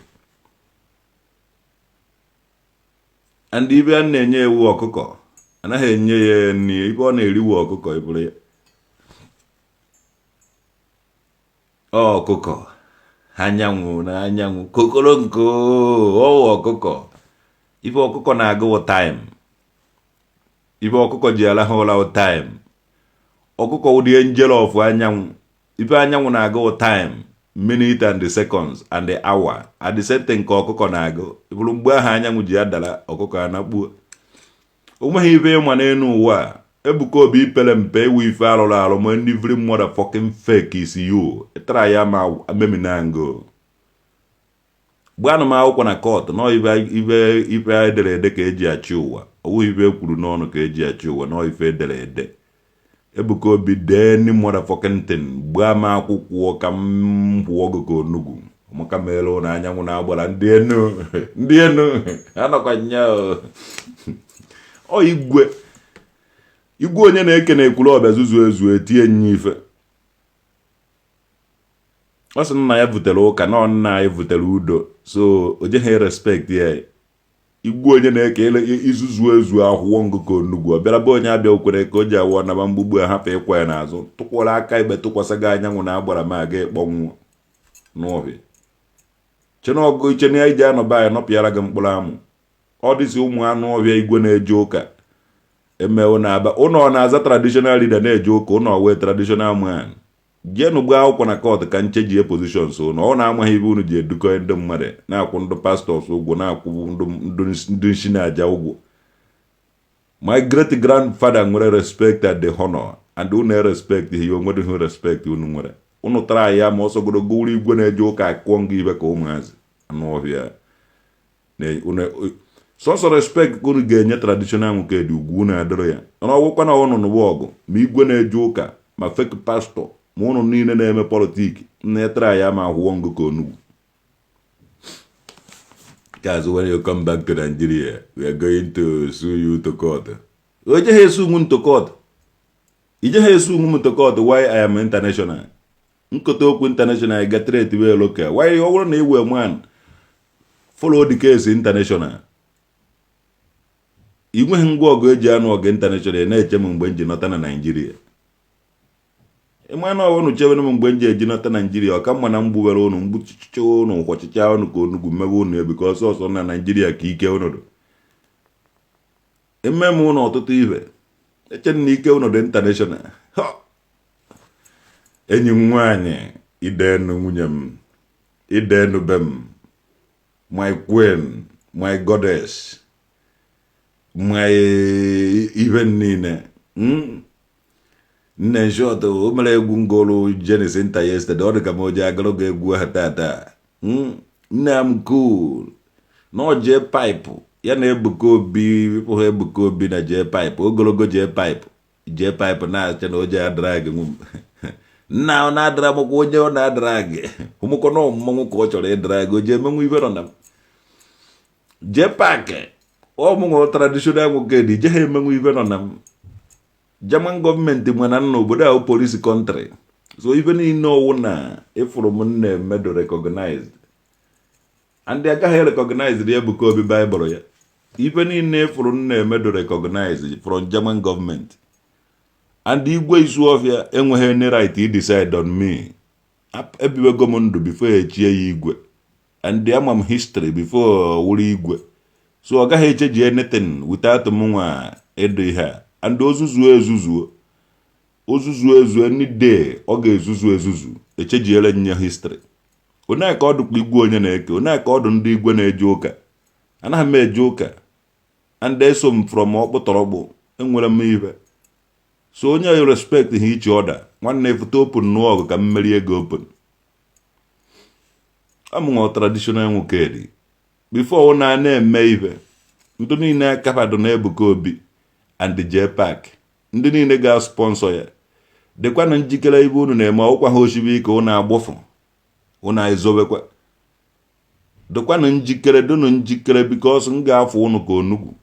and ibe a na-enye ewu ọkụkọ anaghị enye ya nri ibe ọ na-eriwe ọkụkọ ibụrụ ya ọkụkọ anyanwụ na anyanwụ kokoro nko ọkụkọ ibe ọkụkọ na-agụ time ibe ọkụkọ ji ala ha ụla time ọkụkọ ụdị angel of anyanwụ ibe anyanwụ na-agụ time minute and the seconds and the hour at the same time ka ọkụkọ na-agụ ibụrụ mgbe ahụ anyanwụ ji adala ọkụkọ anakpuo onweghị ibe ịma n'elu ụwa Ebuka Obi ipele mpe ewu ife alụrụ alụ ma ndị every motherfucking fake is you ịtara ya ma meminango gbanụ m akwụkwọ na court nọ ife edere ede ka eji achị ụwa ọwụ ife kwuru n'ọnụ ka eji achị ụwa nọ ife edere ede Ebuka Obi dee ni motherfucking thing gbaa m akwụkwọ ka m kwụọ gị ka onugwu maka mere na anyanwụ na-agbara ndị enu anọkwa nya ọ igwe onye na-eke na-ekwuru ọbịa zuzu ezu etie nye ife ọ sị nna ya vutere ụka na nna ya vutere udo so o jeghị respect ya igwe onye na-eke izuzu ezu akwụkwọ ngụ ka onugwu ọ bịara be onye abịa okwere ka o ji awụ naba mgbugbu a hapụ ịkwa ya n'azụ tụkwara aka igbe tụkwasị gị anyanwụ na agbara ma aga ịkpọnwụ n'ọhịa chenọgụ iche na ya iji anọba ya nọpịara gị mkpụrụ amụ ọ dịsị ụmụ anụ ọhịa igwe na-eje ụka emewo na-aba ụnọ na-aza traditional leader na-eje ụka ụnọ wee traditional man jenu gba akwụkwọ na court ka ncheji position so na ọ na-amaghị ibe unu ji edukọ ndị mmadụ na-akwụ ndị pastors ụgwọ na-akwụ ndị nshi na-aja ụgwọ my great grandfather nwere respect at the honor and unu respect ihe onwedịghị respect unu nwere unu tara ya ma ọsọ gorogo igwe na-eje ụka akwụkwọ ngị ibe ka ụmụazị anụ ọhịa sọsọ respect ka unu ga-enye traditional nwoke dị ugwu na-adịrị ya na ọgwụkwa na ọnụ n'ụwa ọgụ ma igwe na-eje ụka ma fake pastor ma ụnụ niile na-eme politiki na-etere ya ma akwụkwọ ngụ ka onugwu guys, when you come back to Nigeria we are going to sue you to court. O jeghị esu m to court ijeghị esu m to court why I am international nkote okwu international get rate we local why ọ bụrụ na iwe man follow the case international inweghị ngwa ọgụ eji anụ ọgụ international na-eche m mgbe nji nọta na Nigeria ịma na ọnụ chebe m mgbe nji eji nọta Nigeria ọ ka mma na mgbuwere ụnụ mgbuchicha ụnụ kwọchicha ụnụ ka onugwu mmebe ụnụ ebiko ọsọ na Nigeria ka ike ụnụ eme m ụnụ ọtụtụ ibe eche na ike ụnụ dị international enyi m nwaanyị idenu nwunye m idenu be m my queen my goddess my even niile nne short o mere egwu ngolu Genesis nta yesterday ọ dị ka m oji agalogo egwu ha tata nne am cool no JPAC ya na Ebuka Obi pụghị Ebuka Obi na JPAC ogologo JPAC na-acha na oji adrag nna ọ na-adara mụkwa onye ọ na-adrag ụmụkọ na ọmụmụ ka ọ chọrọ ịdrag o ji emenwu ibe nọ na JPAC ọmụnwụ traditional nwoke dị je ha emenwu ibe nọ na German gọọmenti nwere na obodo ahụ police country so ibe niile ọwụ na ịfụrụ m na-emedo recognized and agaghị recognized Ebuka Obi Bible ya ibe niile ịfụrụ na-emedo recognized from German government and igwe Isuofia enweghị any right to decide on me ebiwego m ndụ before echie ya igwe and ama m history before wụrụ igwe so ọ gaghị echeji anything without m nwa edo ihe and ozuzu any day ọ ga-ezuzu echejiele nye history One ka ọdụ igwe onye na-eke, one ka ọdụ ndị igwe na-eje ụka. Anaghị m eje ụka. And eso m from ọkpụtọrọgbụ enwere m ibe. So onye you respect each other. Nwanne foto open n'ọgụ ka mmeri ego open. Amụnwa traditional nwoke dị. Before una na-eme ibe. Ndị niile kapado na Ebuka Obi and the JPAC. Ndị niile ga sponsor ya. Dekwa na njikere ibe unu na-eme ọkwa ha oshibi ka unu agbọfụ. Unu ezobekwa. Dekwa na njikere dunu njikere because m ga-afụ unu ka onugbu.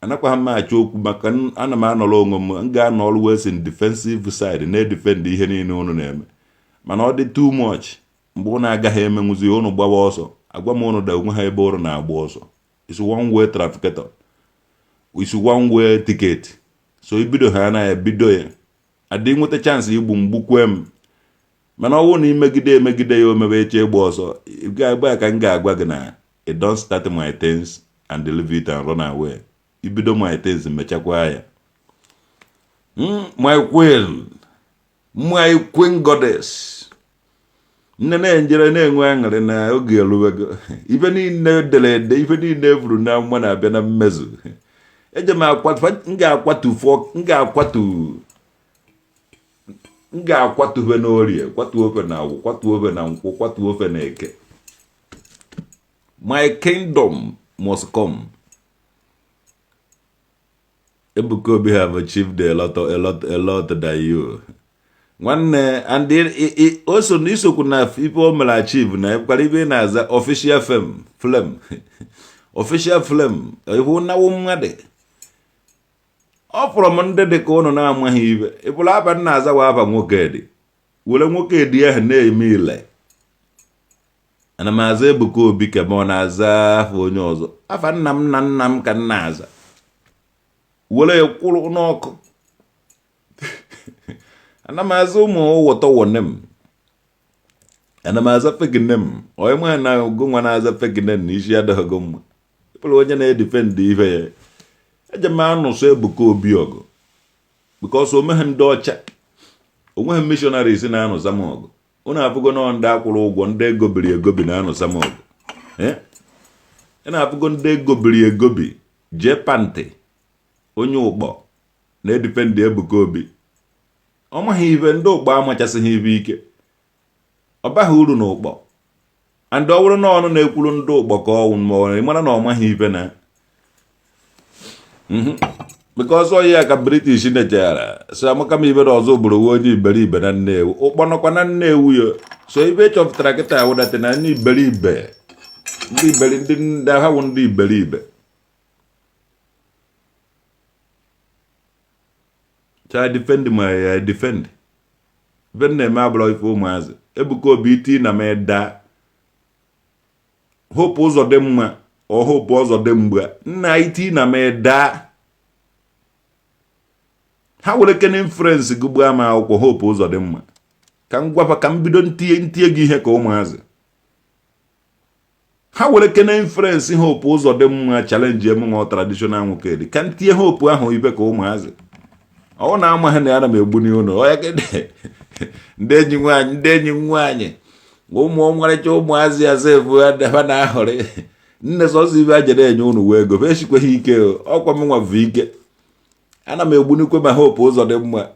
Anakwa ha maachị okwu maka ana m anọrọ onwe m ga-anọ always in defensive side na-edefend ihe niile unu na-eme. Mana ọ dị too much mgbe unu agaghị emenwuzi unu gbawa ọsọ. Agwa m unu da onwe ha ebe unu na-agba ọsọ. It's one way trafficator. It's one way ticket. So ibido ha na ebido ya. Adị nweta chance igbu mgbukwe m. Mana ọwụ na imegide ya omebe eche egbu ọsọ. Ga-agba ka m ga-agwa gị na I don't start my things and leave it and run away. Ibido my things mechakwa ya. My queen goddess. Nne na-enjere na-enwe aṅụrị na oge eluwego. Ife niile delede, ife niile evuru na mma na-abịa na mmezu. Eje m ga-akwatu ofe n'orie, kwatu ofe na agwụ, kwatu ofe na nkwụ, kwatu ofe na eke. My kingdom must come. Ebuka Obi have achieved a lot than you. One and also nisokwu na people will achieve na kwalibe na za official film. Official film. Ihu na wumade. Ọ from ndị dị ka unu na-amaghị ibe. Ịbụla aba nna aza wa aba nwoke dị. Wele nwoke dị ahụ na-eme ile. Ana m aza Ebuka Obi ka ma ọ na-aza afọ onye ọzọ. Afa nna m na nna m ka nna aza. Wele ekwuru n'ọkụ. Ana m aza ụmụ ụwọtọ wonem. Ana m aza feginem. Onye mwa na ogo nwa na-aza feginem na Ishi adịghị go mma. Ịbụla onye na-edefend ife ya. Eje m anụsọ Ebuka Obi ọgụ. Because omeghe ndị ọcha. Onweghị missionaries na-anụsa m ọgụ. Unu afụgo na ndị akwụrụ ụgwọ ndị egobiri egobi na-anụsa m ọgụ. Ị na-afụgo ndị egobiri egobi. JPAC onye ụkpọ na-edefend Ebuka Obi. Ọ maghị ibe ndị ụkpọ amachasịghị ibe ike. Ọ baghị uru na ụkpọ. And ọ bụrụ na ọnụ na-ekwuru ndị ụkpọ ka ọnwụ ma ọ mara na ọ maghị ibe na. Because all ya ka British na-ejara. So amaka m ibe ọzọ bụrụ onye iberibe na Nnewi. Ụkpọ nọkwa na Nnewi yo. So ibe chọpụtara kịta awụdate na ndị iberibe. Ndị ha wụ ndị iberibe. I defend. Ben na-eme abụrụ ife ụmụazị. Ebuka Obi iti na m da. Hope ụzọ dị mma. O hope ụzọ dị mgbe. Nna iti na m da. Ha were kene inference gụgbu ama akwụkwọ hope ụzọ dị mma. Ka m gwapa ka m bido ntie gị ihe ka ụmụazị. Ha were kene inference hope ụzọ dị mma challenge emume traditional nwoke dị. Ka m tie hope ahụ ibe ka ụmụazị. Ọ na-amaghị na ana m egbu n'ụlọ. Ọ ya kede. Ndị enyi nwaanyị. Ụmụ ọmarịcha ụmụazị azevu adaba na ahụrị. Nne sọsọ ibe ajere enye unu wee ego. Eshikweghị ike. Ọkwa m nwa ike. Ana m egbu n'ikwe ma hope ụzọ dị mma.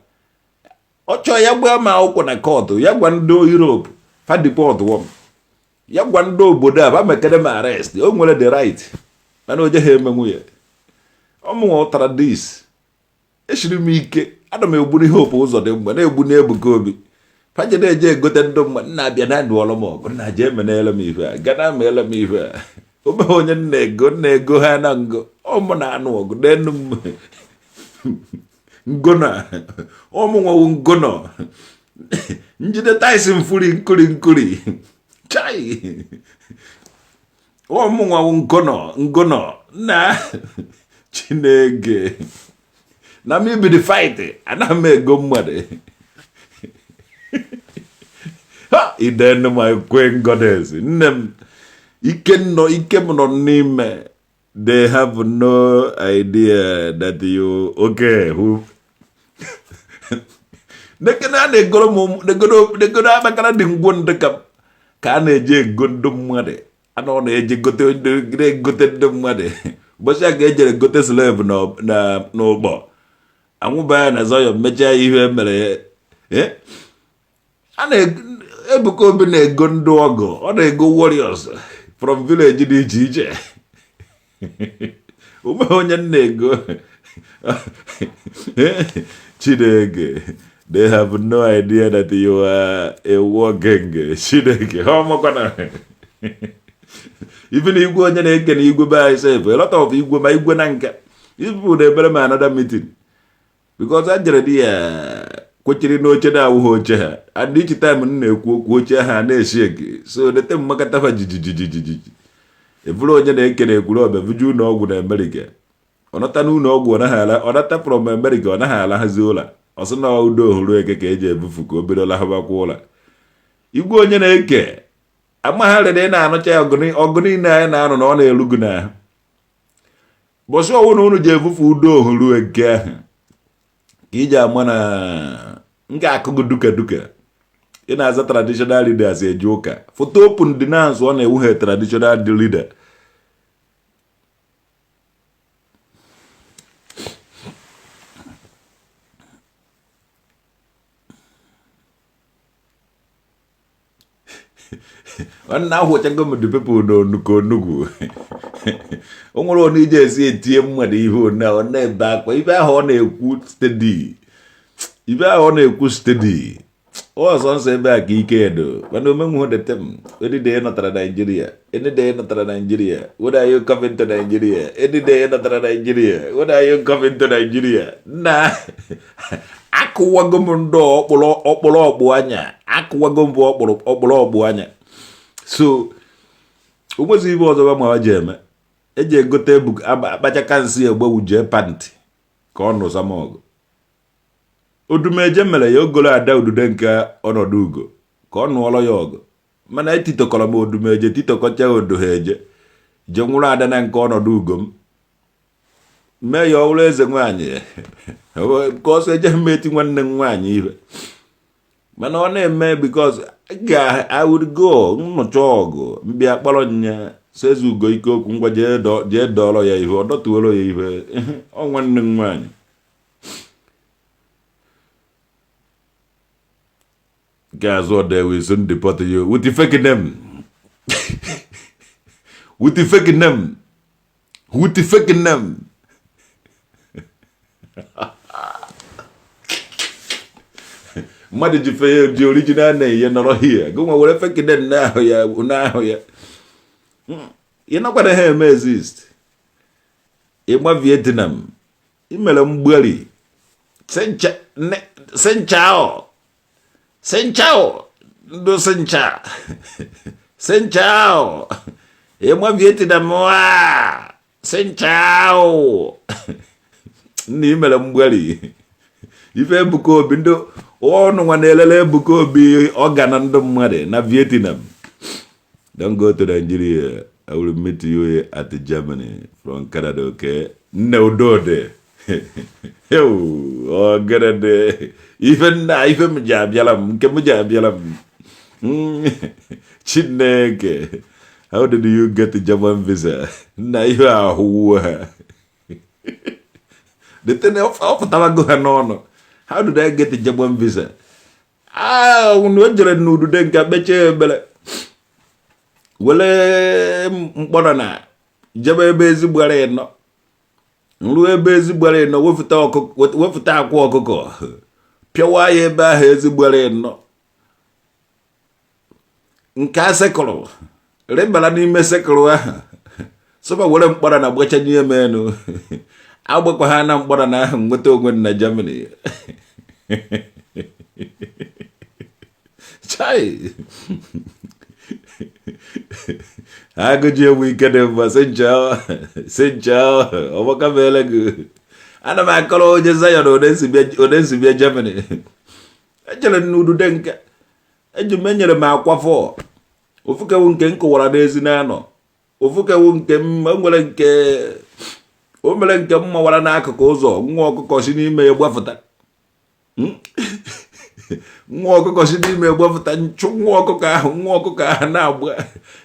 Ọ chọọ ya gba ma akwụkwọ na kọtụ. Ya gwa ndị Europe. Fa deport wom. Ya gwa ndị obodo a ba mekere m arrest. O nwere the right. Mana o jeghị emenwu ya. Ọ mụnwa ụtara dis. Eshiri m ike. Ana m egbu n'ihe hope ụzọ dị mma. Na-egbu n'Ebuka Obi. Faje na-eje egote ndị mma. Nna abịa na ndụọlọ m ọgụ. Nna je emenele m ife a. Gana meele m ife a. Ome onye nna-ego ha na ngo. Ọ mụ na anụ ọgụ. N'enu m. Ngona. Ọ mụ nwawu ngono. Njide Tyson furi nkuri. Chai. Ọ mụ nwawu ngono. Na. Chineke. Na me be the fight. Ana m ego mmadụ. Ha! Iden my queen goddess. Nnem. Ike m nọ n'ime. They have no idea that you okay. Who? They gonna abakara the ngwon the cap. ka a na-eji ego ndị mmadụ anọ na-eji gote ndị mmadụ ụbọchị a ga-ejere gote slave n'ụgbọ anwụba ya na zọyọ mechaa ihe mere ya Ebuka Obi na-ego ndị ọgụ ọ na-ego warriors from village dị iche iche ume onye na-ego Chineke they have no idea that you are a war gang Chineke ha ọmakwana even igwe onye na-eke na igwe by self a lot of igwe ma igwe na nka people na-ebere m another meeting because a jere di ya kwechiri n'oche na-awụghị oche ha and each time m na-ekwu okwu oche ha na-eshi eke so dete mmakatafa jijijijiji evuru onye na-eke na-ekwuru ọbịa vuju ụlọ ọgwụ na America ọnata n'ụlọ ọgwụ ọnata from America ọ naghị ala hazi ụlọ ọsị na udo ohuru eke ka eji ebufu ka obere lahụbakwa ụlọ igwe onye na-eke amagharịrị na-anụcha ya ọgụ niile anyị na-anụ na ọ na-erugu n'ahụ bọsị ọwụ na unu ji ebufu udo ohuru eke ahụ ka iji ama na nga akụgụ duka ị na-aza traditional leaders eji ụka foto open dị na-azụ ọ na-ewughe traditional leader nwanne ahụchago m the people n'onugwu o nwere onye ije esi etinye mmadụ ihe ọ na-ebe akwa ibe ahụ ọ na-ekwu steady ọzọ nsọ ebe a ka ike edo mana omenwu dete m edide nọtara Nigeria when are you coming to Nigeria edide nọtara Nigeria when are you coming to Nigeria na akụwago m ndị ọkpụrụ ọgbụ anya akụwago m ọkpụrụ ọgbụ anya so onwezi ibe ọzọ ma ji eme eji egote akpachaka nsị egbewu jee pantị ka ọ nụ samọgụ odumeje mere ya ogolo ada udude nke ọnọdụ ugo ka ọ nụọrọ ya ọgụ mana etitokọrọ m odumeje titokọcha odo ha eje je nwụrụ ada na nke ọnọdụ ugo m mee ya ọwụrụ eze nwaanyị ka ọsọ eje m eti nwanne m nwaanyị ihe mana ọ na-eme because I would go nnọcha ọgụ mbịa kpọrọ nya seze ugo ike okwu ngwa jee dọrọ ya ihe ọ dọtuoro ya ihe ọ nwanne m nwaanyị guys what they will soon deport you with the fake name with the fake name mmadụ ji fe the original name ya nọrọ here go nwere fake name na ahụ ya you know what ha eme exist ịgba Vietnam imere mgberi Senchao ndo Senchao ịgba Vietnam wa Senchao ndị imere mgberi ife Ebuka Obi ndị ọnụ nwa na-elele Ebuka Obi ọgana ndị mmadụ na Vietnam. Don't go to Nigeria. I will meet you at Germany from Canada, okay? No dode. Oh, Canada. Even Jabialam, Kemujabialam. Chineke. How did you get the German visa? Na you are who? The thing of Tawago. How did I get the German visa? No do den ka beche bele. Wele mbona jebe ebe ezigbo are no. Nru ebe ezigbo are no wefuta akwa ọkụkọ. Pịawa ya ebe ahụ ezigbo are no. Nke asekọrọ. Rebala n'ime sekọrọ ahụ. Soba were mkpọrọ na gbacha nye menu. Agbakwa ha na mkpọrọ na ahụ nweta onwe na Germany. Chai. Agụji weekend mba senchao ọgbaka mele gị. Ana m akọrọ onye Zion odensi bịa Germany. Ejere n'udu denka. Eji menyere m akwafọ. Ofukewu nke nkụwara n'ezi na-anọ. Ofukewu nke nwere nke o mere nke mma wara n'akụkụ ụzọ nwa ọkụkọ si n'ime ya gbafụta. nwa ọkụkọ si n'ime gbapụta nchụ nwa ọkụkọ ahụ na-agba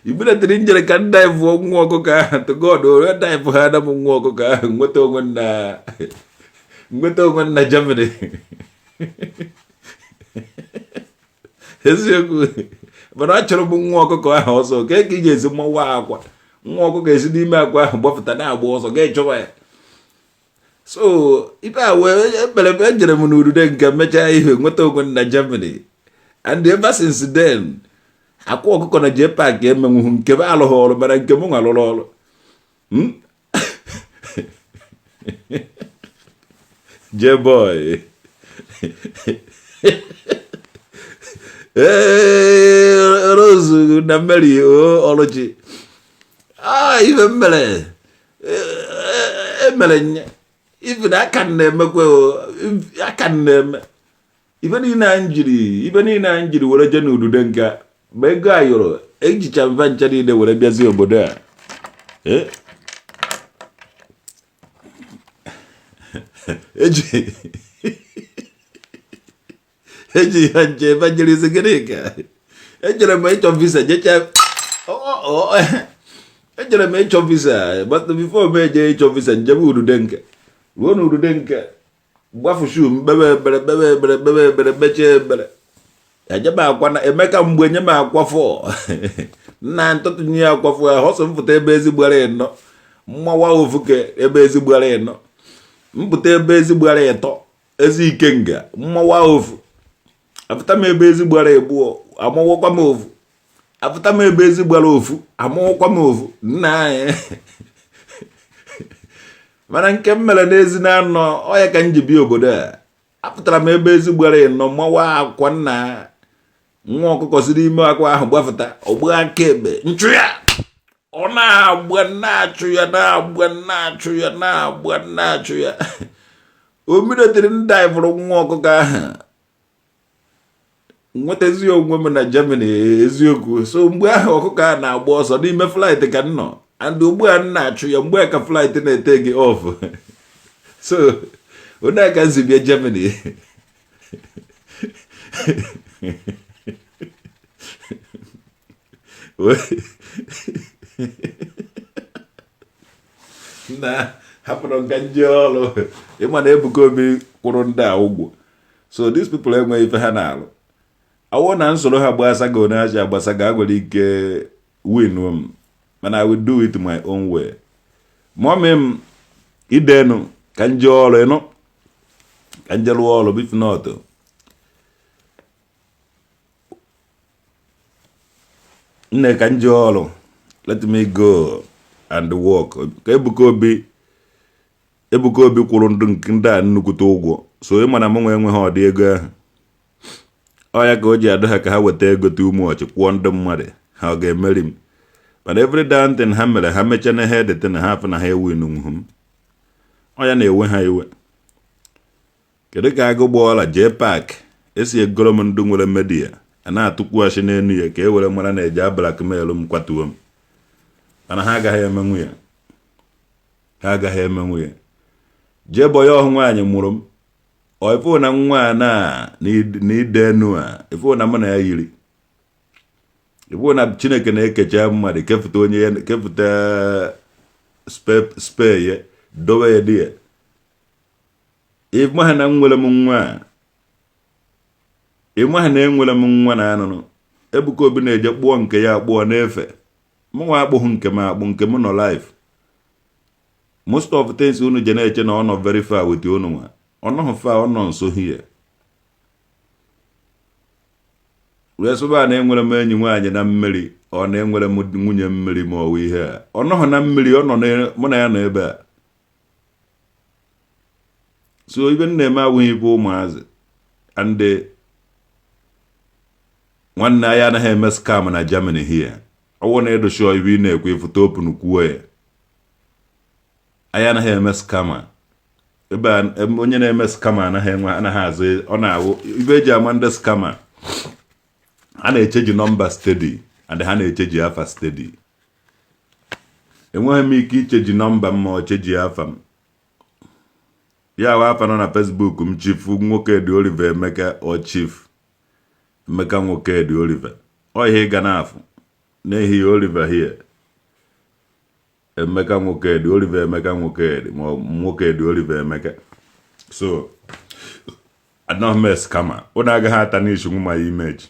ibuletiri njere ka ndaivu nwa ọkụkọ ahụ to God ore daivu ha na m nwa ọkụkọ ahụ nweta onwe na Germany eziokwu mana achọrọ m nwa ọkụkọ ahụ ọsọ ka ị ga-esi mmanwa akwa nwa ọkụkọ esi n'ime akwa ahụ gbapụta na-agba ọsọ ga-echọba ya so ibe a wee ejere m n'urude nke mechaa ihe nweta onwe na Germany and ever since then akwa ọkụkọ na JPAC emenwuhu nke m alụghị ọrụ mana nke m nwa lụrụ ọrụ J-boy Rose na Mary Ology ibe mere nye even aka na-emekwe aka na-eme ibe niile anyị jiri were je n'udude nka ma ego ayọrọ ejicha mva ncha niile were bịazi obodo a eji ha nche evangelist gịnị ka ejere m ịchọ visa jecha ejere m ịchọ visa but before m eje ịchọ visa njebe udude nka ruo n'udude nka gbafuchu bebe beche ebere ejebe akwa na Emeka mgbe nye m akwa fọ nna ntụtụ nye akwa fọ ya họsọ mpụta ebe ezigbara ịnọ mmawa ofuke ebe ezigbara ịnọ mpụta ebe ezigbara ịtọ ezi ikenga mmawa ofu afụta m ebe ezigbara egbuo amụwọkwa m ofu afụta m ebe ezigbara ofu amụwọkwa m ofu nna anyị mana nke m mere n'ezi na anọ ọya ka m ji bịa obodo a apụtara m ebe ezigbara ịnọ mmawa akwa nna nwa ọkụkọ si n'ime akwa ahụ gbafụta ọgba aka ekpe nchụ ya ọ na-agba na-achụ ya o midotiri ndị anyị fụrụ nwa ọkụkọ ahụ nwetazi onwe m na Germany eziokwu so mgbe ahụ ọkụkọ a na-agba ọsọ n'ime flight ka m nọ and ugbu a m na-achụ ya mgbe ka flight na-ete gị off so onye aka nzi bịa Germany na hapụrụ nka nje ọrụ ịma na Ebuka Obi kwụrụ ndị a ụgwọ so these people enweghị ife ha na-alụ awụ na nsoro ha gbasaga onye aji agbasaga agwere ike win m mana I will do it my own way mọmị m idenu ka nje ọrụ ịnụ ka nje lụọ ọrụ if not nne ka nje ọrụ let me go and work ka Ebuka Obi kwụrụ ndị a nnukwute ụgwọ so ịma na m enweghị ọdị ego ahụ ọ ya ka o ji adụ ha ka ha weta ego too much kwụọ ndị mmadụ ha ọ ga-emeri m mana every damn thing ha mere ha mechaa na ha edete na ha afụ na ha ewin nwuhu m ọ ya na-ewe ha iwe kedu ka agụ gbọọla JPAC esi egoro m ndị nwere media a na-atụkwuachi n'enu ya ka e were mara na eji blackmail m kwatuo m mana ha agaghị emenwu ya jebo ya ọhụ nwaanyị mụrụ m ifo na nwa a na ide enu a ifo na mụ na ya yiri ifo na Chineke na-ekecha mmadụ kefụta spe ya dowe ya di ya ịmaha na enwere m nwa na anụnụ Ebuka Obi na-eje kpụọ nke ya akpụọ n'efe mụnwa akpụghị nke m akpụ nke m nọ live most of things unu je na-eche na ọ nọ very far with unu nwa ọ nọghị far ọ nọ nso hie wee sụba na enwere m enyi nwaanyị na mmiri ọ na enwere m nwunye mmiri ma ọwụ ihe a ọ nọghị na mmiri ọ nọ mụ na ya nọ ebe a so ibe m na-eme awụghị ibe ụmụazị and nwanne anyị anaghị eme scam na Germany here ọwụ na edoshọ ibe ị na-ekwe foto open kwuo ya anyị anaghị eme scam ebe onye na-eme scam anaghị azụ ọ na-awụ ibe eji ama ndị scam a na-echeji nọmba steady and ha na-echeji afa steady enweghị m ike icheji nọmba m ma ọ cheji afa m ya wa afa nọ na Facebook m Chief nwoke dị Oliver Emeka or Chief Emeka nwoke dị Oliver. Ọ ihe ga na-afụ. N'ehi Oliver here. Emeka nwoke dị Oliver Emeka nwoke dị ma nwoke dị Oliver Emeka. So, anọghị m scammer. Ụnụ agaghị ata n'ishi nwa my image.